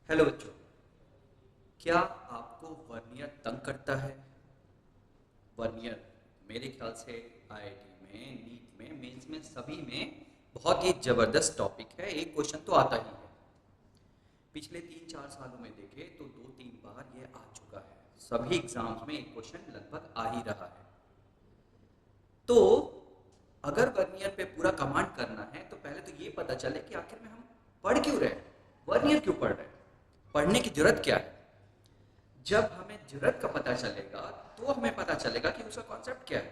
Hello बच्चों, क्या आपको वर्नियर तंग करता है? वर्नियर मेरे ख्याल से आईआईटी में, नीट में, मेंस में, सभी में बहुत ही जबरदस्त टॉपिक है। एक क्वेश्चन तो आता ही है। पिछले 3-4 सालों में देखे तो 2-3 बार ये आ चुका है। सभी एग्जाम्स में एक क्वेश्चन लगभग आ ही रहा है। तो अगर वर्नियर पे पूरा कमांड करना है तो पहले तो ये पता चले कि आखिर में हम पढ़ क्यों रहे हैं, वर्नियर क्यों पढ़ रहे हैं, पढ़ने की जरूरत क्या है। जब हमें जरूरत का पता चलेगा तो हमें पता चलेगा कि उसका कॉन्सेप्ट क्या है,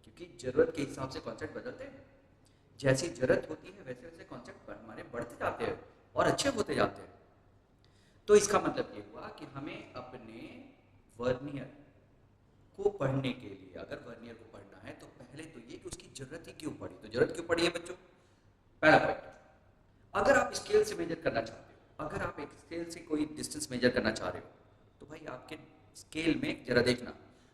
क्योंकि जरूरत के हिसाब से कॉन्सेप्ट बदलते हैं। जैसी जरूरत होती है वैसे वैसे कॉन्सेप्ट हमारे बढ़ते जाते हैं और अच्छे होते जाते हैं। तो इसका मतलब ये हुआ कि हमें अपने वर्नियर को पढ़ने के लिए, अगर वर्नियर को पढ़ना है तो पहले तो ये कि उसकी जरूरत ही क्यों पड़ी। तो जरूरत क्यों पड़ी है बच्चों? पहला पॉइंट, अगर आप स्केल से मेजर करना चाहते हो, अगर आप एक स्केल से कोई डिस्टेंस मेजर करना चाह रहे हो तो भाई आपके स्केल में जरा देखना,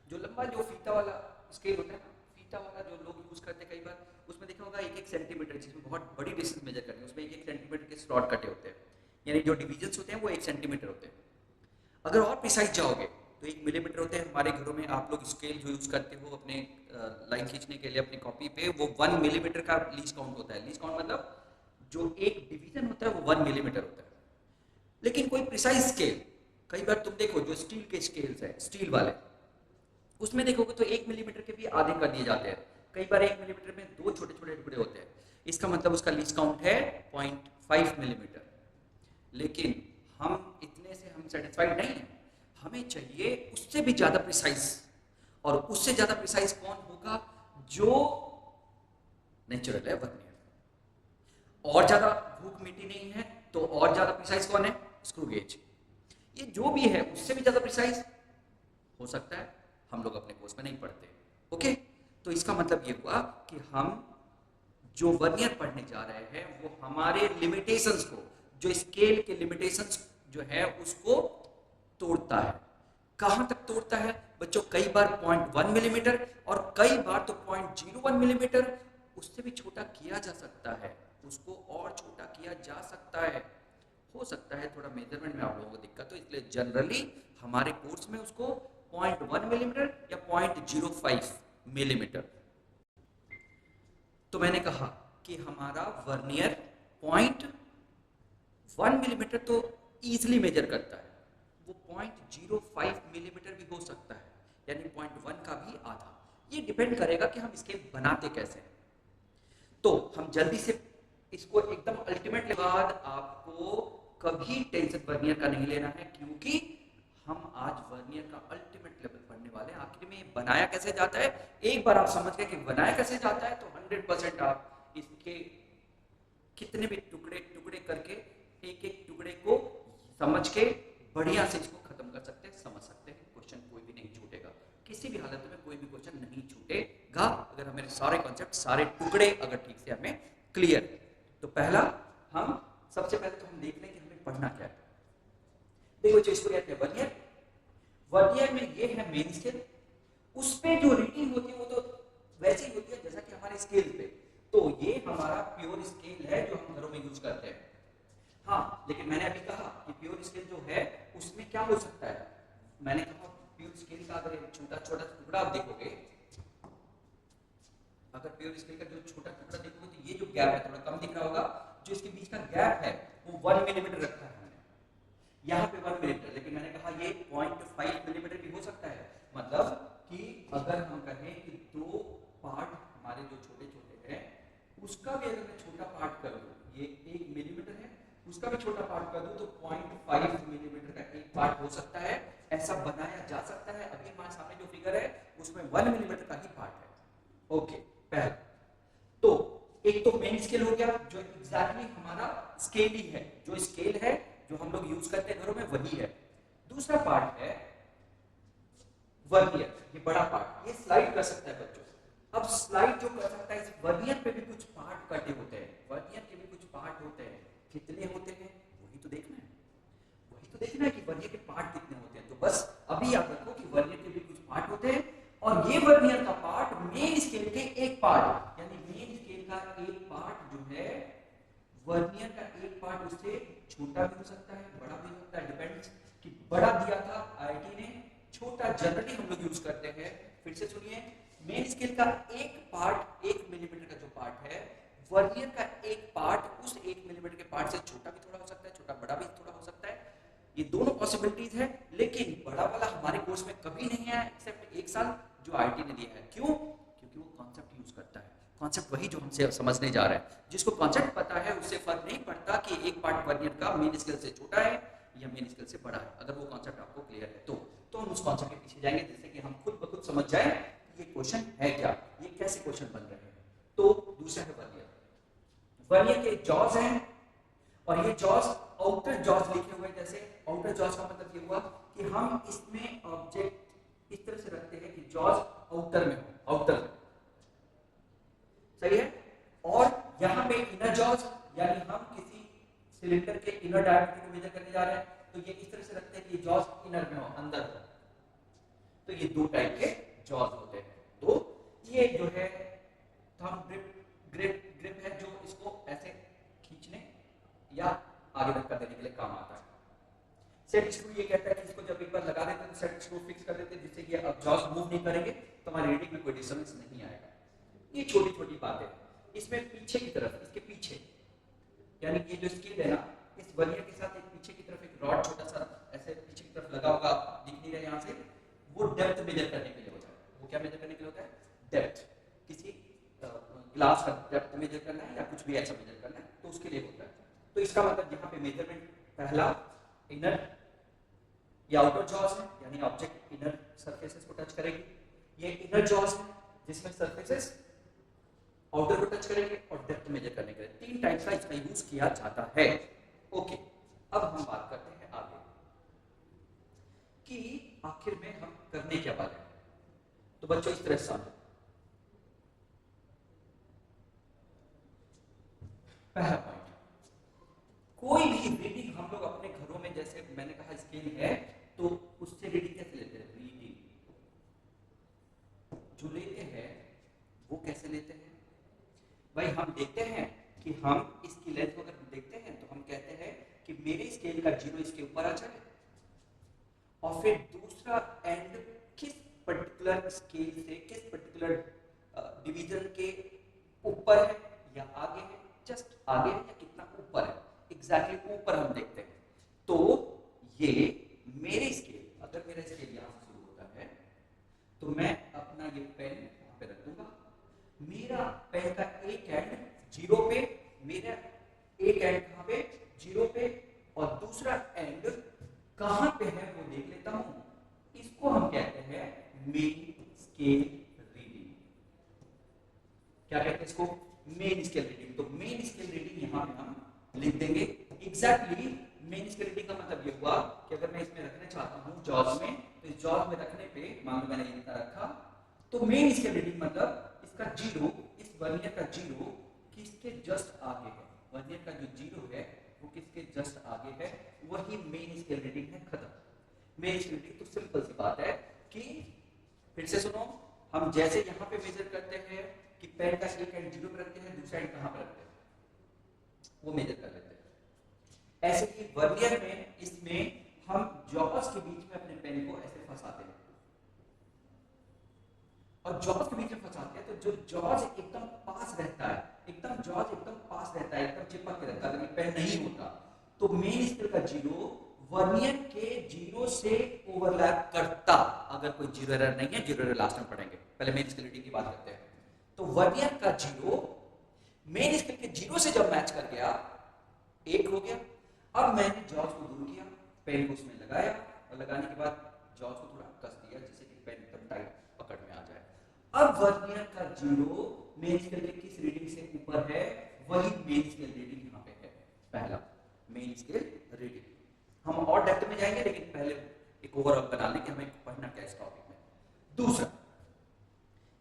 जो लंबा जो फीता वाला स्केल होता है ना, फीता वाला जो लोग यूज करते हैं कई बार, उसमें देखा होगा 1-1 सेंटीमीटर, जिसमें बहुत बड़ी डिस्टेंस मेजर करनी है, उसमें 1-1 सेंटीमीटर के स्लॉट कटे होते हैं, यानी जो डिविजन्स होते हैं वो 1 सेंटीमीटर होते हैं। अगर और प्रिसाइज जाओगे तो 1 मिलीमीटर होते हैं। हमारे घरों में आप लोग स्केल जो यूज करते हो अपने लाइन खींचने के लिए अपनी कॉपी पे, वो 1 मिलीमीटर का लीस्ट काउंट होता है। लीस्ट काउंट मतलब जो एक डिवीजन होता है वो 1 मिलीमीटर होता है। लेकिन कोई प्रिसाइज स्केल, कई बार तुम देखो जो स्टील के स्केल्स है, स्टील वाले, उसमें देखोगे तो 1 मिलीमीटर के भी आधे कर दिए जाते हैं। कई बार 1 मिलीमीटर में 2 छोटे छोटे टुकड़े होते हैं। इसका मतलब उसका लीस्ट काउंट है 0.5 मिलीमीटर। लेकिन हम इतने से हम सेटिस्फाइड नहीं है, हमें चाहिए उससे भी ज्यादा प्रिसाइज। और उससे ज्यादा प्रिसाइज कौन होगा? जो नेचुरल है, वर्नियर। और ज्यादा भूख मिटी नहीं है तो और ज्यादा प्रिसाइज कौन है? Screw gauge. ये जो भी है उससे भी ज्यादा प्रिसाइज हो सकता है, हम लोग अपने कोर्स में नहीं पढ़ते। ओके, तो इसका मतलब ये हुआ कि हम जो वर्नियर पढ़ने जा रहे हैं वो हमारे लिमिटेशंस को, जो स्केल के लिमिटेशंस जो है उसको तोड़ता है। कहां तक तोड़ता है बच्चों? कई बार 0.1 मिलीमीटर और कई बार तो 0.01 मिलीमीटर। उससे भी छोटा किया जा सकता है, उसको और छोटा किया जा सकता है। हो सकता है थोड़ा मेजरमेंट में आप लोगों को दिक्कत हो, इसलिए जनरली हमारे कोर्स में उसको 0.1 मिलीमीटर या 0.05 मिलीमीटर। तो मैंने कहा कि हमारा वर्नियर 0.1 मिलीमीटर तो इजीली मेजर करता है, वो 0.05 मिलीमीटर भी हो सकता है, यानी 0.1 का भी आधा। ये डिपेंड करेगा कि हम स्केल बनाते कैसे हैं। तो हम जल्दी से इसको एकदम अल्टीमेट बाद आपको कभी टेंशन वर्नियर का नहीं लेना है, क्योंकि हम आज वर्नियर का अल्टीमेट लेवल पढ़ने वाले हैं। आखिर में ये बनाया कैसे जाता है, एक बार आप समझ गए कि बनाया कैसे जाता है तो 100% आप इसके कितने भी टुकड़े टुकड़े करके एक एक टुकड़े को समझ के बढ़िया से इसको खत्म कर सकते हैं, समझ सकते हैं। क्वेश्चन कोई भी नहीं छूटेगा, किसी भी हालत में कोई भी क्वेश्चन नहीं छूटेगा अगर हमें सारे कॉन्सेप्ट, सारे टुकड़े अगर ठीक से हमें क्लियर। तो पहला, हम सबसे पहले तो हम देख लें कि हमें पढ़ना क्या है। देखो जो इसको कहते हैं वर्नियर, वर्नियर में ये है मेन स्केल, उस पे जो रीडिंग होती है वो तो वैसे ही होती है जैसा कि हमारे स्केल पे। तो ये हमारा प्योर स्केल है जो हम घरों में यूज करते हैं। हाँ, लेकिन मैंने अभी कहा कि प्योर स्केल जो है उसमें क्या हो सकता है। मैंने कहा प्योर स्केल का अगर छोटा छोटा टुकड़ा आप देखोगे, अगर प्योर स्केल का जो छोटा टुकड़ा देखोगे तो ये जो गैप है थोड़ा कम दिख रहा होगा, जो इसके बीच का गैप है वो 1 मिलीमीटर रखा है हमने, यहाँ पे 1 मिलीमीटर। लेकिन मैंने कहा ये 0.5 मिलीमीटर भी हो सकता है। मतलब कि अगर हम कहें कि 2 पार्ट हमारे जो छोटे छोटे हैं उसका भी अगर मैं छोटा पार्ट कर दूं, ये 1 मिलीमीटर है, उसका भी छोटा पार्ट कर दूं तो 0.5 मिलीमीटर का एक पार्ट हो सकता है। ऐसा बनाया जा सकता है। अभी हमारे सामने जो फिगर है उसमें 1 मिलीमीटर का ही पार्ट है। ओके, पहला तो एक तो मेन स्केल हो गया जो एग्जैक्टली हमारा स्केल ही है, जो स्केल है जो हम लोग यूज करते हैं घरों में वही है। दूसरा पार्ट है वर्नियर, ये बड़ा पार्ट, ये स्लाइड कर सकता है बच्चों। अब स्लाइड जो कर सकता है, इस वर्नियर पे भी कुछ पार्ट कटे होते हैं, वर्नियर के भी कुछ पार्ट होते हैं। कितने होते हैं वही तो देखना है, वही तो देखना है कि वर्नियर के पार्ट कितने होते हैं। तो बस अभी याद रखो कि वर्नियर के भी कुछ पार्ट होते हैं और ये वर्नियर का पार्ट मेन स्केल के एक पार्ट, यानी मेन स्केल का एक पार्ट जो है वर्नियर का एक पार्ट उससे उससे छोटा भी हो सकता है, बड़ा भी हो सकता है, डिपेंड्स कि बड़ा दिया था आईआईटी ने, छोटा जनरली हम लोग यूज करते हैं। फिर से सुनिए, मेन स्केल का एक पार्ट 1 मिलीमीटर का जो पार्ट है, वर्नियर का एक पार्ट उस 1 मिलीमीटर के पार्ट से छोटा भी थोड़ा हो सकता है, छोटा बड़ा भी थोड़ा हो सकता है। ये दोनों पॉसिबिलिटीज है, लेकिन बड़ा वाला हमारे कोर्स में कभी नहीं आया एक्सेप्ट एक साल जो आईआईटी ने दिया है। क्यों? क्योंकि वो कॉन्सेप्ट यूज करता है, कॉन्सेप्ट वही जो हमसे समझने जा रहा है। जिसको कॉन्सेप्ट पता है उससे फर्क नहीं पड़ता कि एक पार्ट वर्नियर का मेन स्केल से छोटा है या मेन स्केल से बड़ा है, अगर वो कॉन्सेप्ट आपको क्लियर है तो हम उस कॉन्सेप्ट के पीछे जाएंगे, जिससे कि हम खुद ब खुद समझ जाए कि ये क्वेश्चन है क्या, ये कैसे क्वेश्चन बन रहे हैं। तो दूसरा है वर्नियर। वर्नियर के जॉज हैं, और ये जॉज आउटर जॉज लिखे हुए, जैसे आउटर जॉज का मतलब ये हुआ कि हम इसमें ऑब्जेक्ट इस तरह से रखते हैं कि जॉज आउटर में हो, आउटर में, सही है। और यहाँ पे इनर जॉज, यानी हम किसी सिलेंडर के इनर डायमीटर को मेजर करने जा रहे हैं, तो ये इस तरह से रखते हैं कि जॉज इनर में हो, अंदर हो। तो ये दो टाइप के जॉज होते हैं। तो ये जो है थंब ग्रिप है, जो इसको ऐसे खींचने या आगे धक्का देने के लिए काम आता है। सेट स्क्रू ये कहता है कि इसको जब एक बार लगा देते हैं तो सेट स्क्रू फिक्स कर देते हैं, जिससे कि अब जॉज मूव नहीं करेंगे तो हमारी रीडिंग में कोई डिस्टर्बेंस नहीं आएगा। ये छोटी छोटी बातें। इसमें पीछे की तरफ, इसके पीछे, यानी ये जो स्केल है ना, इस वर्नियर के साथ एक पीछे की तरफ एक रॉड छोटा सा ऐसे पीछे की तरफ लगा होगा, दिख नहीं रहा यहाँ से, वो डेप्थ मेजर करने के लिए होता है। वो क्या मेजर करने के लिए होता है? डेप्थ। किसी ग्लास का डेप्थ मेजर करना है या कुछ भी ऐसा मेजर करना है तो उसके लिए होता है। तो इसका मतलब यहाँ पे मेजरमेंट पहला इनर या आउटर जॉज है, यानी ऑब्जेक्ट इनर सरफेसेस को टच करेगी। ये इनर जॉज है जिसमें सरफेसेस आउटर को टच करेंगे, और डेप्थ मेजर करने के लिए 3 टाइप्स का इसका यूज किया जाता है। ओके, अब हम बात करते हैं आगे कि आखिर में हम करने क्या वाले हैं। तो बच्चों इस तरह से समझो, पहला पॉइंट, कोई भी रीडिंग हम लोग अपने घरों में, जैसे मैंने कहा स्केल है, तो उससे रीडिंग कैसे लेते हैं? रीडिंग जो लेते हैं वो कैसे लेते हैं भाई? हम देखते हैं कि हम इसकी लेंथ को अगर देखते हैं तो हम कहते हैं कि मेरे स्केल का 0 इसके ऊपर आ जाए, और फिर दूसरा एंड किस पर्टिकुलर स्केल से, किस पर्टिकुलर डिवीजन के ऊपर है या आगे है, जस्ट आगे है या कितना ऊपर है, एग्जैक्टली ऊपर हम देखते हैं। तो ये मेरे स्केल, अगर मेरा स्केल यहाँ से शुरू होता है तो मैं अपना ये पेन यहाँ पे रख दूंगा। मेरा पेन का एक एंड 0 पे, मेरा एक एंड कहाँ पे? 0 पे, और दूसरा एंड कहाँ पे है वो देख लेता हूं। इसको हम कहते हैं मेन स्केल रीडिंग। क्या कहते हैं इसको? Main scale reading. तो मेन स्केल रीडिंग यहाँ पे हम लिख देंगे। एग्जैक्टली मेन स्केल रीडिंग का मतलब ये हुआ कि अगर मैं इसमें रखना चाहता हूँ जॉज में, तो इस जॉज में रखने पे मान लो मैंने इतना रखा, तो मेन स्केल रीडिंग मतलब इसका 0, इस वर्नियर का 0 किसके जस्ट आगे है। वर्नियर का जो 0 है वो किसके जस्ट आगे है, वही मेन स्केल रीडिंग है। खत्म। मेन स्केल रीडिंग तो सिंपल सी बात है कि, फिर से सुनो, हम जैसे यहाँ पे मेजर करते हैं कि पेन का एक एंड 0 पे रखते हैं, दूसरा एंड कहाँ पे रखते हैं वो मेजर कर लेते हैं। ऐसे ही वर्नियर में, इसमें हम जॉज के बीच में अपने पेन को ऐसे फंसाते हैं, और जॉज के बीच में फंसाते हैं तो जो जॉज एकदम पास रहता है, एकदम जॉज एकदम पास रहता है, एकदम चिपक के रहता है, अगर पेन नहीं होता तो मेन स्केल का 0 वर्नियर के 0 से ओवरलैप करता। अगर कोई 0 एरर नहीं है, 0 एरर लास्ट में पढ़ेंगे, पहले मेन स्केल रीडिंग की बात करते हैं। तो वर्नियर का 0 मेन स्केल के 0 से जब मैच कर गया, 1 हो गया। अब मैंने जॉज को दूर किया, पेन को उसमें लगाया, और लगाने के बाद जॉज को थोड़ा कस दिया जिससे कि पेन एकदम टाइट पकड़ में आ जाए। अब वर्नियर का 0 मेन स्केल के किस रीडिंग से ऊपर है, वही मेन स्केल रीडिंग यहाँ पे है। पहला मेन स्केल रीडिंग। हम और डेप्थ में जाएंगे, लेकिन पहले एक ओवरऑल बना लेंगे हमें पढ़ना क्या इस टॉपिक में।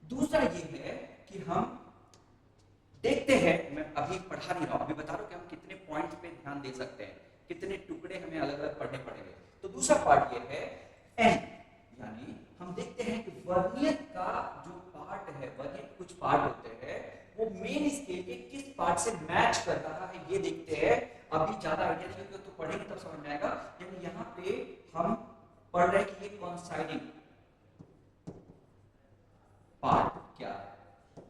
दूसरा ये है कि हम देखते हैं, मैं अभी पढ़ा नहीं रहा हूं, अभी बता रहा हूं कि हम कितने पॉइंट्स पे ध्यान दे सकते हैं, कितने टुकड़े हमें अलग अलग पढ़ने पड़ेंगे। तो दूसरा पार्ट ये है एंड, यानी हम देखते हैं कि वर्नियर का जो पार्ट है, वर्नियर के कुछ पार्ट होते हैं, वो मेन स्केल के किस पार्ट से मैच कर रहा है ये देखते हैं। अभी ज्यादा आइडिया नहीं होगा तो पढ़ेंगे तब समझ में आएगा। यानी यहाँ पे हम पढ़ रहे हैं कि ये कॉन्साइडिंग पार्ट क्या है,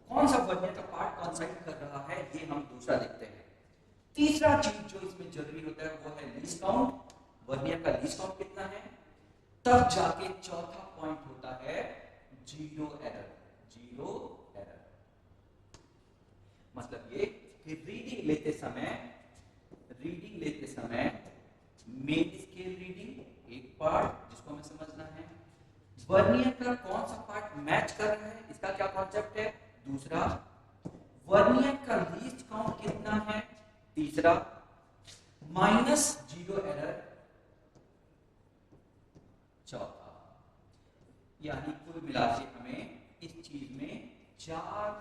कौन सा वर्नियर का पार्ट कॉन्साइड कर रहा है, ये हम दूसरा देखते हैं। तीसरा चीज जो इसमें जरूरी होता है वो है लीस्ट काउंट। वर्नियर का लीस्ट काउंट कितना है, तब जाके चौथा पॉइंट होता है जीरो एरर। जीरो एरर मतलब ये कि रीडिंग लेते समय मेन स्केल रीडिंग एक पार्ट जिसको हमें समझना है, वर्नियर का कौन सा पार्ट मैच कर रहा है इसका क्या कॉन्सेप्ट है, दूसरा वर्नियर का लीस्ट काउंट कितना है, तीसरा माइनस जीरो एरर, चौथा। यानी कुल मिला के हमें इस चीज में चार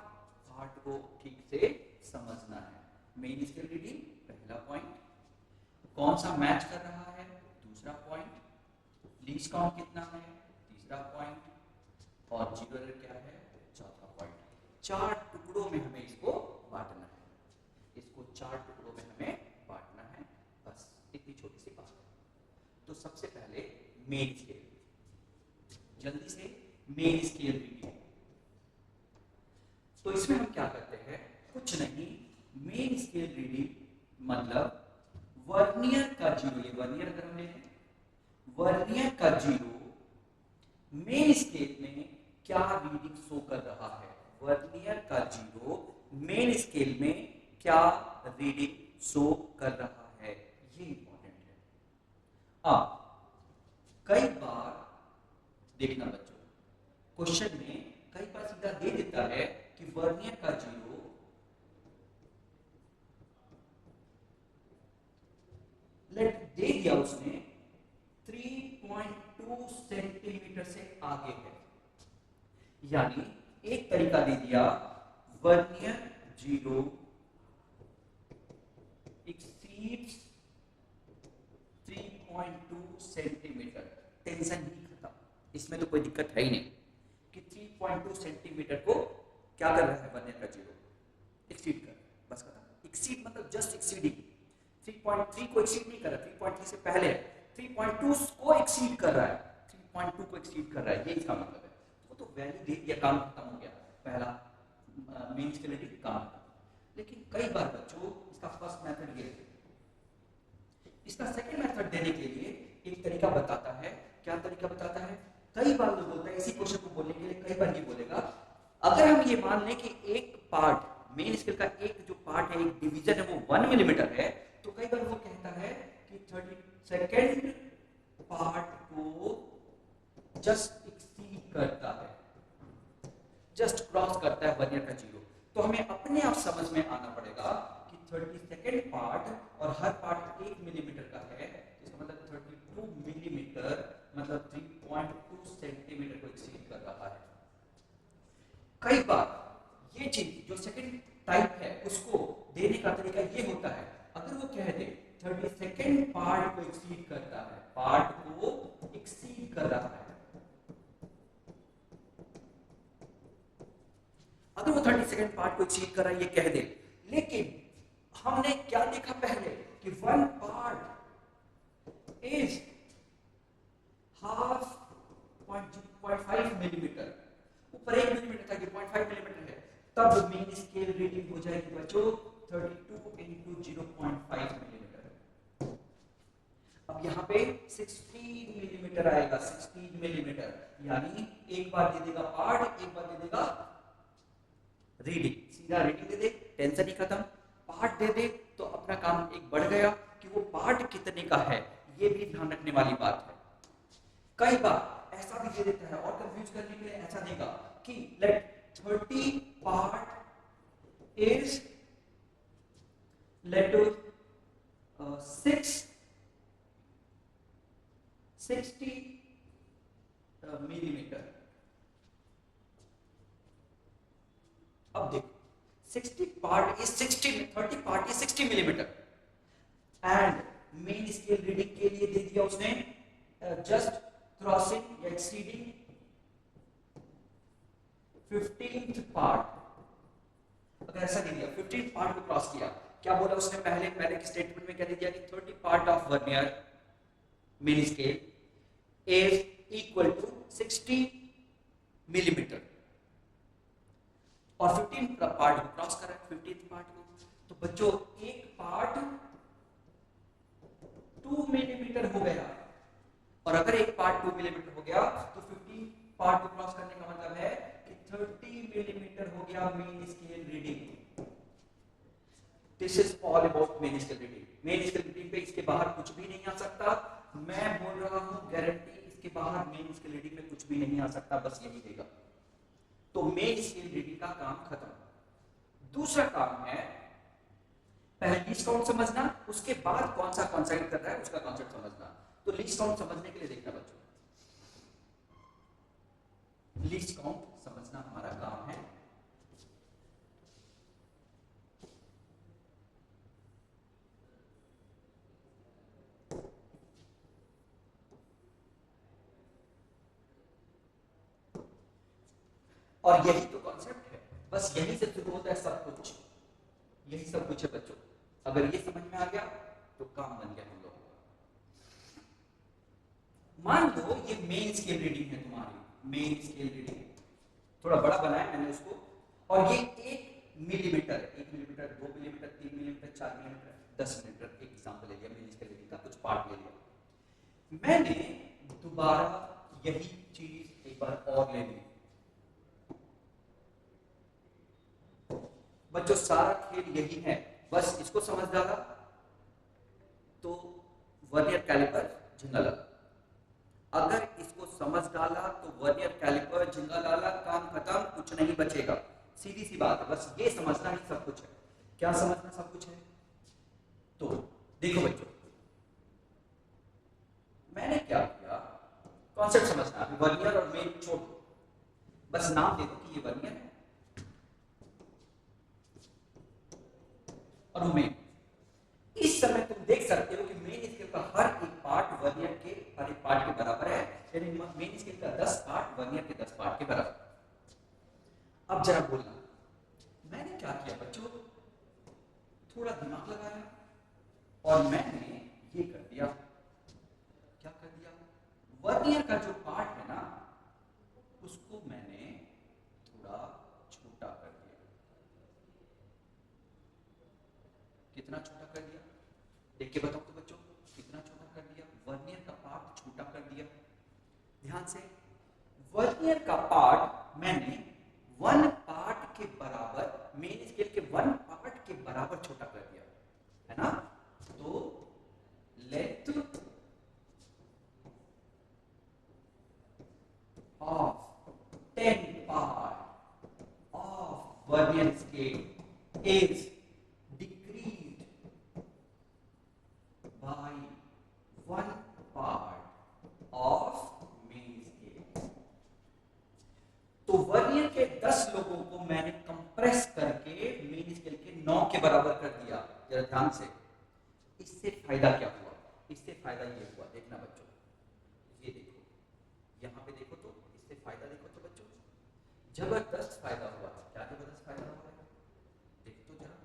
पार्ट को ठीक से समझना है। मेन स्केल रीडिंग पहला पॉइंट, कौन सा मैच कर रहा है दूसरा पॉइंट, लीस्ट काउंट कितना है तीसरा पॉइंट, और जीरो एरर क्या है चौथा पॉइंट। चार टुकड़ों में हमें इसको बांटना है, इसको चार टुकड़ों में हमें बांटना है, बस इतनी छोटी सी बात है। तो सबसे पहले मेन स्केल, जल्दी से मेन स्केल रीडिंग। तो इसमें हम क्या करते हैं, कुछ नहीं, मेन स्केल रीडिंग मतलब वर्नियर का जीरो, ये वर्नियर अगर हमने वर्नियर का जीरो मेन स्केल में क्या रीडिंग शो कर रहा है, वर्नियर का जीरो मेन स्केल में क्या रीडिंग शो कर रहा है, ये इंपॉर्टेंट है। अब कई बार देखना बच्चों, क्वेश्चन में कई बार सीधा दे देता है कि वर्नियर का जीरो लेट दे दिया उसने 3.2 सेंटीमीटर से आगे है, यानी एक तरीका दे दिया vernier zero exceeds 3.2 centimetre, tension ही खत्म, इसमें तो कोई दिक्कत है ही नहीं कि 3.2 सेंटीमीटर को क्या कर रहा है वर्नियर का जीरो, एक्सीड कर, बस खत्म। एक्सीड मतलब जस्ट एक्सीडिंग, 3.3 को एक्सीड नहीं कर रहा, 3.3 से पहले 3.2 को एक्सीड कर रहा है, 3.2 को एक्सीड कर रहा है, ये इसका मतलब है। वो तो वैल्यू दे दिया, काम खत्म हो गया, पहला मेन स्केल रीडिंग काम खत्म। लेकिन कई बार बच्चों इसका फर्स्ट मेथड ये है, इसका सेकंड मेथड देने के लिए एक तरीका बताता है। क्या तरीका बताता है, कई बार लोग बोलते हैं इसी क्वेश्चन को बोलने के लिए, कई बार ये बोलेगा अगर हम ये मान लें कि एक पार्ट मेन स्केल का एक जो पार्ट है, एक डिवीजन है, वो 1 मिलीमीटर है, तो कई बार वो कहता है कि 32nd पार्ट को जस्ट एक्सीड करता है, जस्ट क्रॉस करता है वर्नियर का जीरो। तो हमें अपने आप समझ में आना पड़ेगा कि 32nd पार्ट और हर पार्ट 1 मिलीमीटर का है, इसका मतलब 32 मिलीमीटर मतलब 3.2 सेंटीमीटर को एक्सीड कर रहा है। कई बार ये चीज जो सेकंड टाइप है उसको देने का तरीका ये होता है, अगर वो कह दे 32nd पार्ट को एक्सीड करता है, पार्ट को एक्सीड कर रहा है, अगर वो 32nd पार्ट को एक्सीड कर रहा है ये कह दे, लेकिन हमने क्या देखा पहले कि one part is half 0.5 millimetre, ऊपर 1 मिलीमीटर था, 0.5 मिलीमीटर है, तब मेन स्केल रीडिंग हो जाएगी बच्चों 32 into 0.5 मिलीमीटर। अब यहाँ पे 16 मिलीमीटर आएगा, 16 मिलीमीटर, यानी एक बार दे देगा पार्ट, एक बार दे देगा रीडिंग, सीधा रीडिंग दे दे, टेंशन ही खत्म। पार्ट दे दे तो अपना काम एक बढ़ गया कि वो पार्ट कितने का है, ये भी ध्यान रखने वाली बात है। कई बार ऐसा भी दे देता है और कंफ्यूज करने के लिए ऐसा देगा कि let 30 part is let 60 millimetre. अब देखो 60 part is 60, 30 part is 60 millimetre and main scale reading के लिए दे दिया उसने जस्ट क्रॉसिंग या एक्सीडिंग 15th पार्ट। अगर ऐसा दे दिया 15th पार्ट को क्रॉस किया, क्या बोला उसने पहले की स्टेटमेंट में क्या दे part of vernier main scale is equal to 60 millimeter और 15 पार्ट को क्रॉस कर रहा है 15th पार्ट को, तो बच्चों एक पार्ट 2 मिलीमीटर हो गया, और अगर एक पार्ट 2 मिलीमीटर हो गया तो 15 पार्ट को क्रॉस करने का मतलब है कि 30 मिलीमीटर हो गया main scale reading. This is all about main scale reading. Main scale reading पे इसके बाहर कुछ भी नहीं आ सकता, मैं बोल रहा हूं गारंटी, इसके बाहर मेन स्केल रीडिंग में कुछ भी नहीं आ सकता, बस यही देगा। तो मेन स्केल रीडिंग का काम खत्म। दूसरा काम है पहले लीस्ट काउंट समझना, उसके बाद कौन सा कॉन्सेप्ट कर रहा है उसका कॉन्सेप्ट समझना। तो लीस्ट काउंट समझने के लिए देखना बच्चों, लीस्ट काउंट समझना हमारा काम है। और यही तो कॉन्सेप्ट है, बस यही से शुरू होता है सब कुछ, यही सब कुछ है बच्चों। अगर ये समझ में आ गया तो काम बन गया हम लोगों का। मान लो ये मेन स्केल रीडिंग है तुम्हारी, मेन स्केल रीडिंग थोड़ा बड़ा बनाया मैंने उसको, और ये 1 millimetre, 1 millimetre, 2 millimetre, 3 millimetre, 4 millimetre, 10 millimetre, एक एग्जाम्पल ले लिया, मेन स्केल रीडिंग का कुछ पार्ट ले लिया। मैंने दोबारा यही चीज एक बार और ले ली। बच्चों सारा खेल यही है, बस इसको समझ डाला तो वर्नियर कैलिपर झिंगा डाला, अगर इसको समझ डाला तो वर्नियर कैलिपर झिंगा डाला, काम खत्म, कुछ नहीं बचेगा। सीधी सी बात है, बस ये समझना ही सब कुछ है। क्या समझना सब कुछ है? तो देखो बच्चों, मैंने क्या किया, कॉन्सेप्ट समझना, वर्नियर और मेन छोड़ दो, बस नाम दे दो कि ये वर्नियर है और मेन। इस समय तुम देख सकते हो कि मेन स्केल का हर एक पार्ट वर्नियर के हर एक पार्ट के बराबर है, यानी मेन स्केल का 10 पार्ट वर्नियर के 10 पार्ट के बराबर। अब जरा बोलना, मैंने क्या किया बच्चों, थोड़ा दिमाग लगाया और मैंने ये कर दिया। क्या कर दिया? वर्नियर का जो पार्ट है ना उसको मैंने थोड़ा छोटा कर दिया। कितना छोटा कर दिया देख के बताओ तो बच्चों, कितना छोटा कर दिया? वर्नियर का पार्ट छोटा कर दिया। ध्यान से, वर्नियर का पार्ट मैंने 1 पार्ट के बराबर, मेन स्केल के 1 पार्ट के बराबर छोटा कर दिया, है ना? तो length of 10 part of vernier scale is by 1 part of main scale। तो वर्नियर के 10 लोगों को मैंने कंप्रेस करके मेन स्केल के 9 के बराबर कर दिया। जरा ध्यान से, इससे फायदा क्या हुआ? इससे फायदा ये हुआ, देखना बच्चों, ये देखो, यहाँ पे देखो तो इससे फायदा देखो तो बच्चों, जबरदस्त फायदा हुआ। क्या जबरदस्त फायदा हुआ है? देखो तो जरा,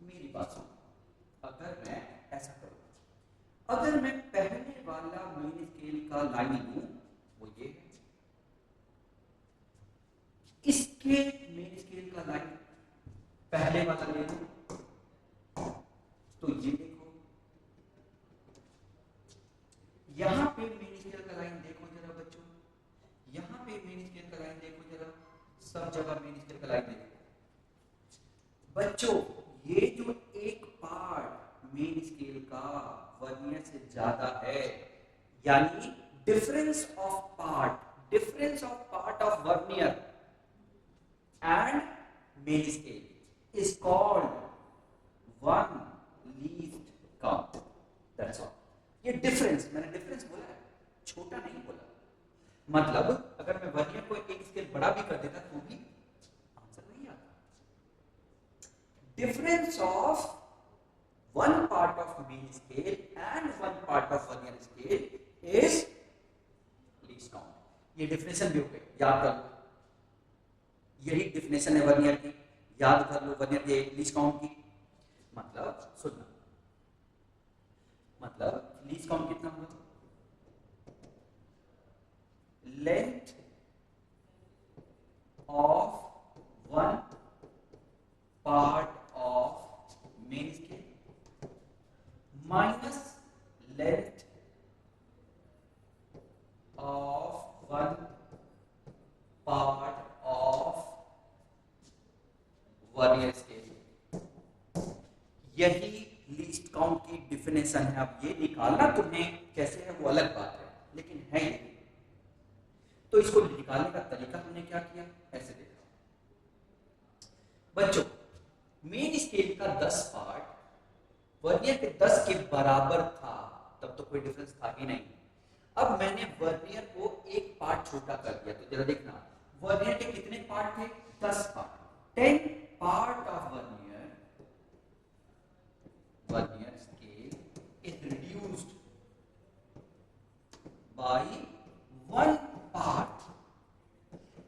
मेरी बात सुनो, अगर मैं ऐसा करूं, अगर मैं पहले वाला मेन स्केल का लाइन लूं, वो ये है, इसके मेन स्केल का लाइन पहले वाला ले लूं, तो ये देखो, यहां पे मेन स्केल का लाइन देखो जरा बच्चों, यहां पे मेन स्केल का लाइन देखो जरा, सब जगह मेन स्केल का लाइन देखो बच्चों। ये जो एक पार्ट मेन स्केल का वर्नियर से ज्यादा है, यानी difference of part of vernier and main scale is called 1 least count. That's all. ये डिफरेंस, मैंने डिफरेंस बोला है, छोटा नहीं बोला। मतलब अगर मैं वर्नियर को एक स्केल बड़ा भी कर देता तो भी आंसर नहीं आता। Difference of 1 part of main scale and 1 part of vernier scale is least count। ये definition भी हो गई, याद कर लो, यही definition है वर्नियर की, याद कर लो वर्नियर के least count की। मतलब मतलब सुनना, मतलब लीस्ट काउंट कितना हुआ, length of one part of main scale minus length of one part of vernier scale. यही लीस्ट काउंट की डिफिनेशन है। अब ये निकालना तुम्हें कैसे है वो अलग बात है, लेकिन है ये। तो इसको निकालने का तरीका हमने क्या किया, ऐसे देखा बच्चों, मेन स्केल का 10 पार्ट वर्नियर के 10 के बराबर था, तब तो कोई डिफरेंस था ही नहीं। अब मैंने वर्नियर को एक पार्ट छोटा कर दिया, तो जरा देखना, वर्नियर के कितने पार्ट थे, 10 part. 10 part of vernier scale is reduced by 1 part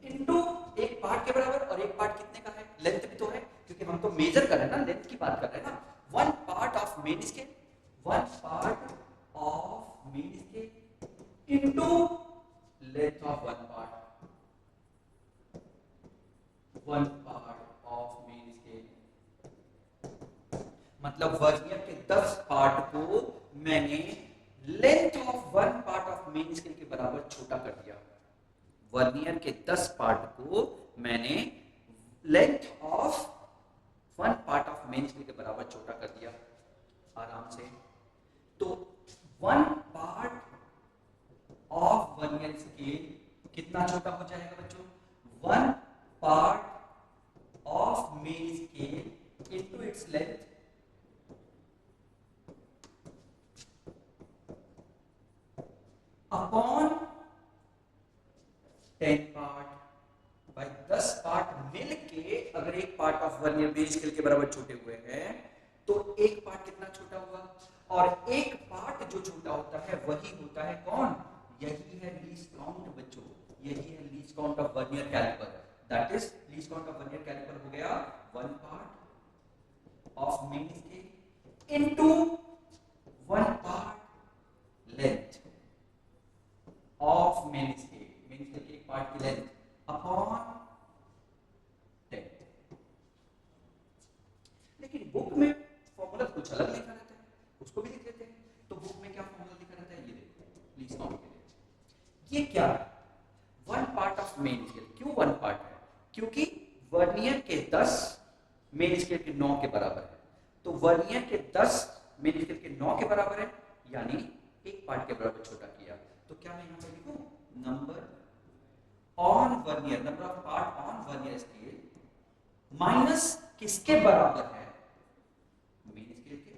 into एक पार्ट के बराबर, और एक पार्ट कितने का है, लेंथ भी तो है, क्योंकि हम तो मेजर कर रहे हैं ना, लेंथ की बात कर रहे हैं ना। 1 part of main scale, 1 part of main scale into length of 1 part, 1 part of main scale. मतलब वर्नियर के 10 पार्ट को मैंने length of 1 part of main scale के बराबर छोटा कर दिया। वर्नियर के 10 पार्ट को मैंने length of 1 part of main scale के बराबर छोटा कर दिया आराम से। तो 1 पार्ट ऑफ वर्नियर स्केल कितना छोटा हो जाएगा बच्चों, 1 part of main scale into its length upon 10 part by 10 part मिलके। अगर एक part of vernier main scale के बराबर छोटे हुए हैं तो एक पार्ट कितना छोटा हुआ, और एक पार्ट जो छोटा होता है वही होता है कौन, यही है लीस्ट काउंट बच्चों, यही है least count of vernier calliper. That is least count of vernier calliper हो गया 1 part of main scale into 1 part length of main scale, main scale के एक पार्ट की लेंथ अपॉन 10। लेकिन बुक में फॉर्मूला कुछ अलग लिखा रहता है, उसको भी लिख लेते हैं। तो बुक में क्या फॉर्मूला लिखा रहता है, ये देखो लीस्ट काउंट के लिए। ये क्या है, 1 पार्ट ऑफ मेन स्केल। क्यों 1 पार्ट है, क्योंकि वर्नियर के 10 मेन स्केल के 9 के बराबर है। तो वर्नियर के 10 मेन स्केल के 9 के बराबर है, यानी एक पार्ट के बराबर छोटा किया। तो क्या मैं यहां पर लिखूं, number on vernier, number of part on vernier scale minus किसके बराबर है, मेन स्केल के,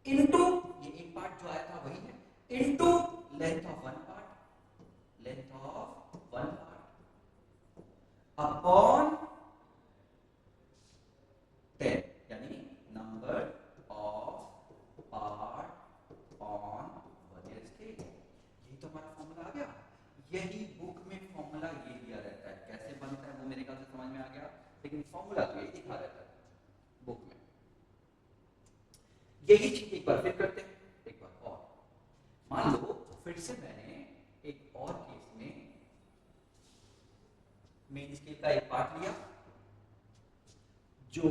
इनटू ये एक पार्ट जो आया था वही है, into length of 1 part, length of 1 part upon 10, यानी number of part on vernier scale. यही तो हमारा फॉर्मूला आ गया। यही बुक में फॉर्मूला ये दिया रहता है, कैसे बनता है वो मेरे ख्याल से समझ में आ गया, लेकिन फॉर्मूला तो यही दिखा रहता है बुक में। यही चीज एक बार फिर करते हैं, एक बार और। मान लो फिर से मैंने एक और केस में मेन स्केल का एक पार्ट लिया जो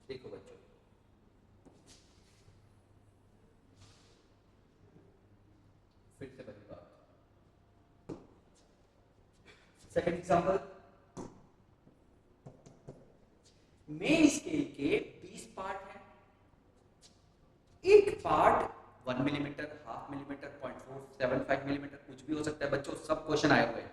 देखो बच्चों, फिर से बड़ी बात। सेकंड एग्जांपल, मेन स्केल के 20 पार्ट हैं, एक part 1 millimetre, half millimetre, 0.475 millimetre, कुछ भी हो सकता है बच्चों, सब क्वेश्चन आए हुए हैं,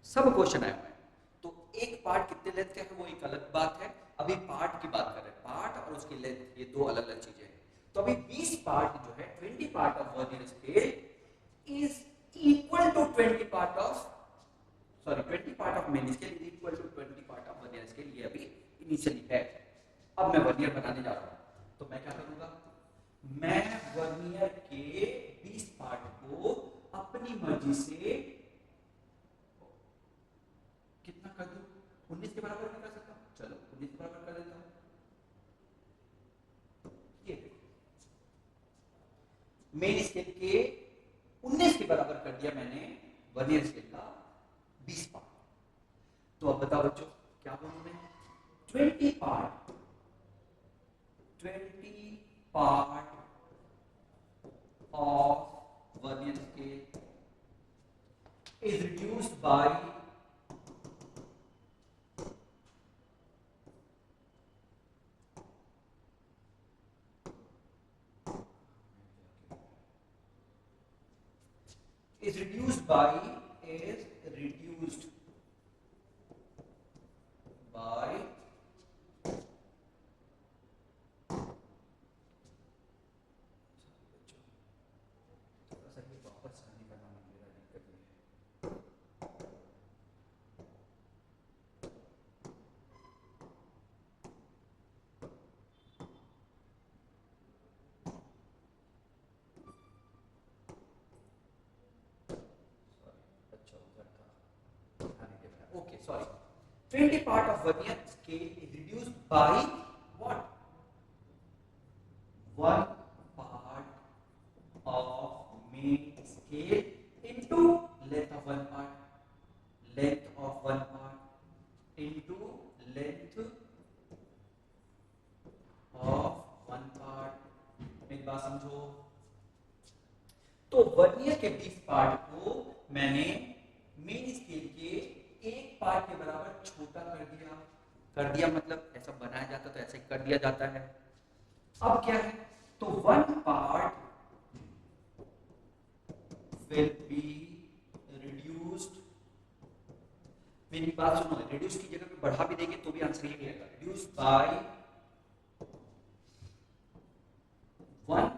सब क्वेश्चन आए हुए हैं। तो एक पार्ट कितने लेंथ का है वो एक अलग बात है, अभी पार्ट की बात कर रहे हैं, पार्ट और उसकी लेंथ ये दो अलग अलग चीजें हैं। तो अभी 20 पार्ट जो है, 20 part of vernier scale is equal to 20 part of, sorry 20 part of main scale is equal to 20 part of vernier scale. ये अभी इनिशियली है। अब मैं वर्नियर बनाने जा रहा हूं, तो मैं क्या करूंगा, मैं वर्नियर के 20 पार्ट को अपनी मर्जी से कितना कर दूं, 19 के बराबर नहीं कर सकता, चलो 19 के बराबर कर देता हूँ। ये मेन स्केल के 19 के बराबर कर दिया मैंने वर्नियर स्केल का 20 पार्ट। तो अब बताओ बच्चों क्या बोलूं मैं, 20 part of vernier scale is reduced by is reduced by okay, sorry. 20 part of vernier scale is reduced by what? 1 part of main scale into length of 1 part. Length of 1 part into length of 1 part. मेरी बात समझो। तो vernier के 20 part को मैंने main scale के एक part के बराबर छोटा कर दिया मतलब ऐसा बनाया जाता तो ऐसे कर दिया जाता है। अब क्या है, तो 1 पार्ट विल बी रिड्यूस्ड। मेरी बात सुनो, रिड्यूस की जगह पे बढ़ा भी देंगे तो भी आंसर यही आएगा, रिड्यूस बाय 1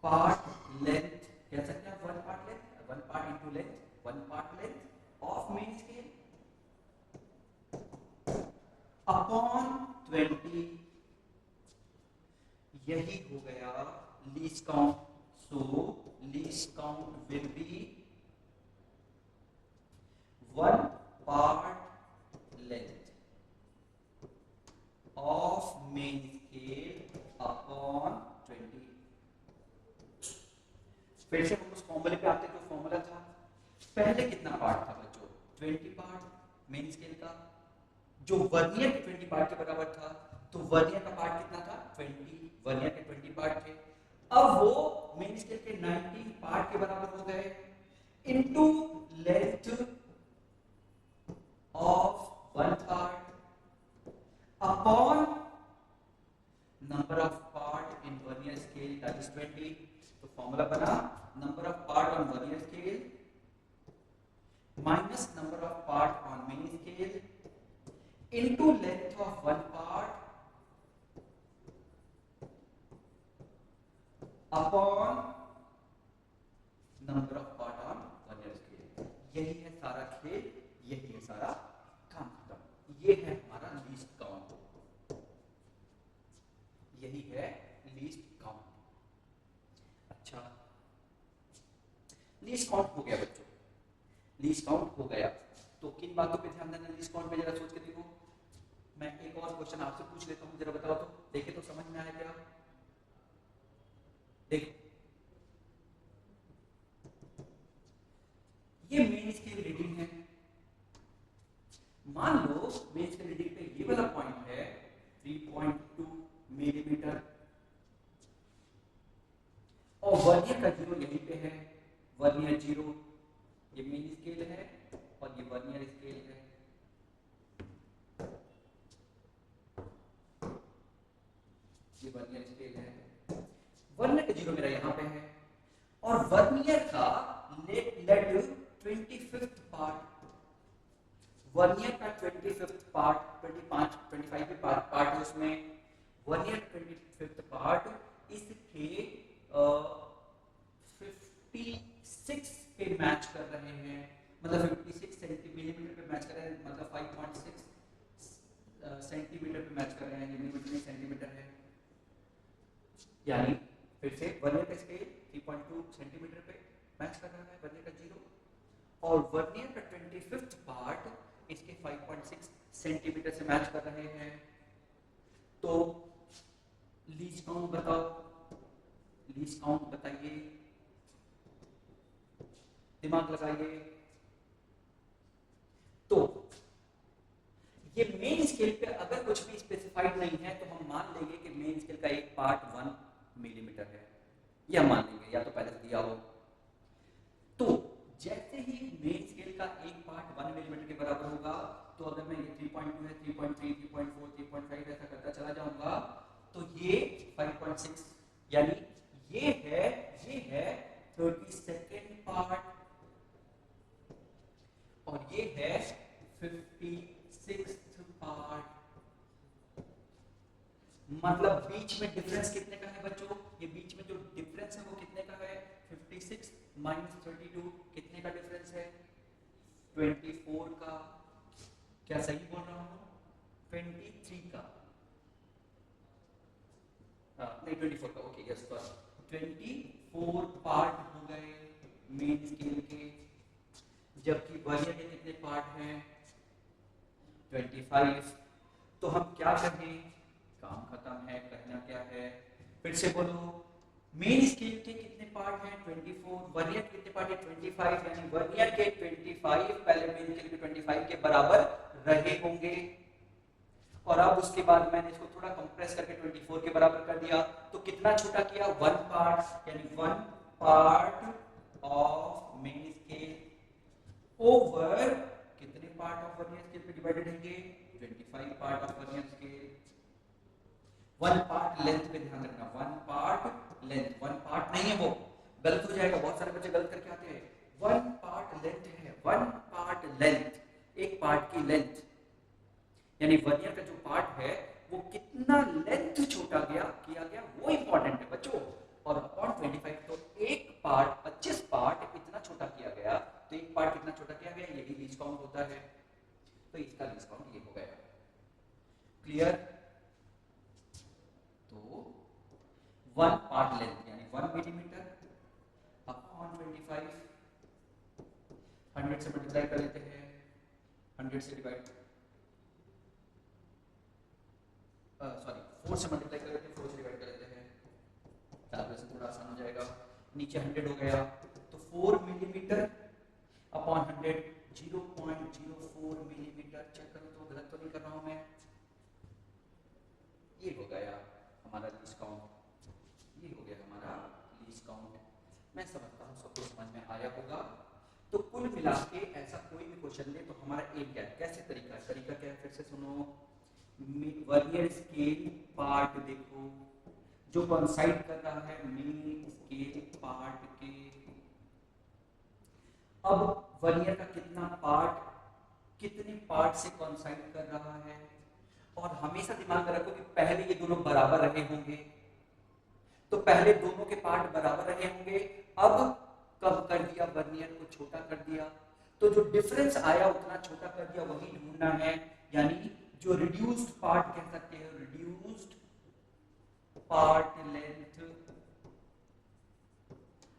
पार्ट लेंथ, कह सकते हैं 1 part length, 1 part into length, 1 part length of main scale upon 20। यही हो गया least count. So least count will be 1 part length of main scale upon 20। फिर से हम उस फॉर्मूले पे आते, जो फॉर्मूला था पहले कितना पार्ट था बच्चों, 20 पार्ट मेन स्केल का, जो वर्नियर के 20 पार्ट के बराबर था। तो वर्नियर का पार्ट कितना था, 20, वर्नियर के 20 पार्ट थे। अब वो मेन स्केल के 19 पार्ट के बराबर हो गए into length of 1 part upon number of part in vernier scale that is 20। तो फॉर्मूला बना number of part on vernier scale minus number of part on main scale into length of 1 part upon number of part on vernier scale। यही है सारा खेल, यही है सारा काम खत्म। ये है हमारा लीस्ट काउंट, यही है लीस्ट काउंट। अच्छा, लीस्ट काउंट हो गया बच्चों, लीस्ट काउंट हो गया। तो किन बातों पे ध्यान देना लीस्ट काउंट में, जरा सोच के देखो। मैं एक और क्वेश्चन आपसे पूछ लेता हूं, जरा बताओ तो, देखे तो समझ में आया क्या? देखो, ये मेन स्केल रीडिंग है। मान लो मेन स्केल रीडिंग पे ये वाला पॉइंट है 3.2 मिलीमीटर और वर्नियर का जीरो यहीं पे है, वर्नियर जीरो। ये मेन स्केल है और ये वर्नियर स्केल है। ये वर्नियर स्केल है, वर्नियर का जीरो मेरा यहाँ पे है और वर्नियर का लेट 25th पार्ट, वर्नियर का 25th पार्ट, 25 पार्ट है उसमें, वर्नियर 25th पार्ट इसके 56 पे मैच कर रहे हैं, मतलब 56 सेंटीमीटर पे मैच कर रहे हैं, मतलब 5.6 सेंटीमीटर पे मैच कर रहे हैं, मिलीमीटर नहीं सेंटीमीटर है। यानी फिर से वर्नियर का स्केल 3.2 सेंटीमीटर पे मैच कर रहा है, वर्नियर का जीरो, और वर्नियर का 25th पार्ट इसके 5.6 सेंटीमीटर से मैच कर रहे हैं। तो लीस्ट काउंट बताओ, लीस्ट काउंट बताइए, दिमाग लगाइए। तो ये मेन स्केल पे अगर कुछ भी स्पेसिफाइड नहीं है तो हम मान लेंगे कि मेन स्केल का एक पार्ट 1 मिलीमीटर है, या मान लेंगे, या तो पहले से दिया हो। तो जैसे ही मेन स्केल का एक पार्ट 1 मिलीमीटर के बराबर होगा, तो अगर मैं ये 3.2 है, 3.3, 3.4, 3.5 ऐसा करता चला जाऊंगा, तो ये 5.6, यानी ये है 32nd पार्ट, और ये है 56th पार्ट। मतलब बीच में डिफरेंस कितने का है बच्चों? ये बीच में जो डिफरेंस है वो कितने का है? 56 माइनस 32 कितने का डिफरेंस है? 24 का। क्या सही बोल रहा हूँ? 23 का, नहीं 24 का, ओके यस सर। 24 पार्ट हो गए मेन स्केल के, जबकि वर्नियर के कितने पार्ट हैं? 25। तो हम क्या कहें? काम खत्म है, कहना क्या है? फिर से बोलो, मेन स्केल के कितने पार्ट हैं? 24। वर्नियर के कितने पार्ट हैं? 25। यानी वर्नियर के 25 पहले मेन स्केल के 25 के बराबर रहे होंगे, और अब उसके बाद मैंने इसको थोड़ा कंप्रेस करके 24 के बराबर कर दिया। तो कितना छोटा किया? 1 पार्ट, यानी 1 part of main scale over कितने पार्ट ऑफ वर्नियर स्केल पे डिवाइडेड होंगे? 25 part of vernier scale. 1 part length पे ध्यान रखना, 1 पार्ट लेंथ, 1 पार्ट नहीं है, वो गलत हो जाएगा, बहुत सारे बच्चे गलत करके आते हैं। 1 पार्ट लेंथ है, 1 पार्ट लेंथ, एक पार्ट की लेंथ, यानी वर्नियर का जो पार्ट है वो कितना लेंथ छोटा किया गया वो इंपॉर्टेंट है बच्चों। और अपॉन 25, तो एक पार्ट 25 पार्ट इतना छोटा किया गया, तो एक पार्ट कितना छोटा किया गया, यही लीस्ट काउंट होता है। तो इसका लीस्ट काउंट ये हो गया। क्लियर? तो 1 पार्ट लेंथ यानी 1 मिलीमीटर अपॉन 25, 100 से मल्टीप्लाई कर लेते हैं, 100 से डिवाइड, सॉरी 4 से मल्टीप्लाई कर लेते हैं, 4 से डिवाइड कर लेते हैं, कैलकुलेशन थोड़ा आसान हो जाएगा। नीचे 100 हो गया, तो 4 मिलीमीटर अपॉन 100, 0.04 मिलीमीटर। चेक करो तो गलत तो नहीं कर रहा हूं मैं? ये हो गया हमारा लीस्ट काउंट, ये हो गया हमारा लीस्ट काउंट। मैं समझता हूँ सबको समझ में आया होगा। तो कुल मिला के ऐसा कोई भी क्वेश्चन दे तो हमारा एम क्या है, कैसे तरीका है? तरीका क्या है? फिर से सुनो, वर्नियर स्केल पार्ट देखो, जो कोइंसाइड कर रहा है मेन स्केल पार्ट के। अब वर्नियर का कितना पार्ट कितने पार्ट से कोइंसाइड कर रहा है, और हमेशा दिमाग में रखो कि पहले ये दोनों बराबर रहे होंगे, तो पहले दोनों के पार्ट बराबर रहे होंगे। अब कब कर दिया? वर्नियर को छोटा कर दिया, तो जो डिफरेंस आया उतना छोटा कर दिया, वही ढूंढना है। यानी जो रिड्यूस्ड पार्ट कह सकते हैं, reduced part length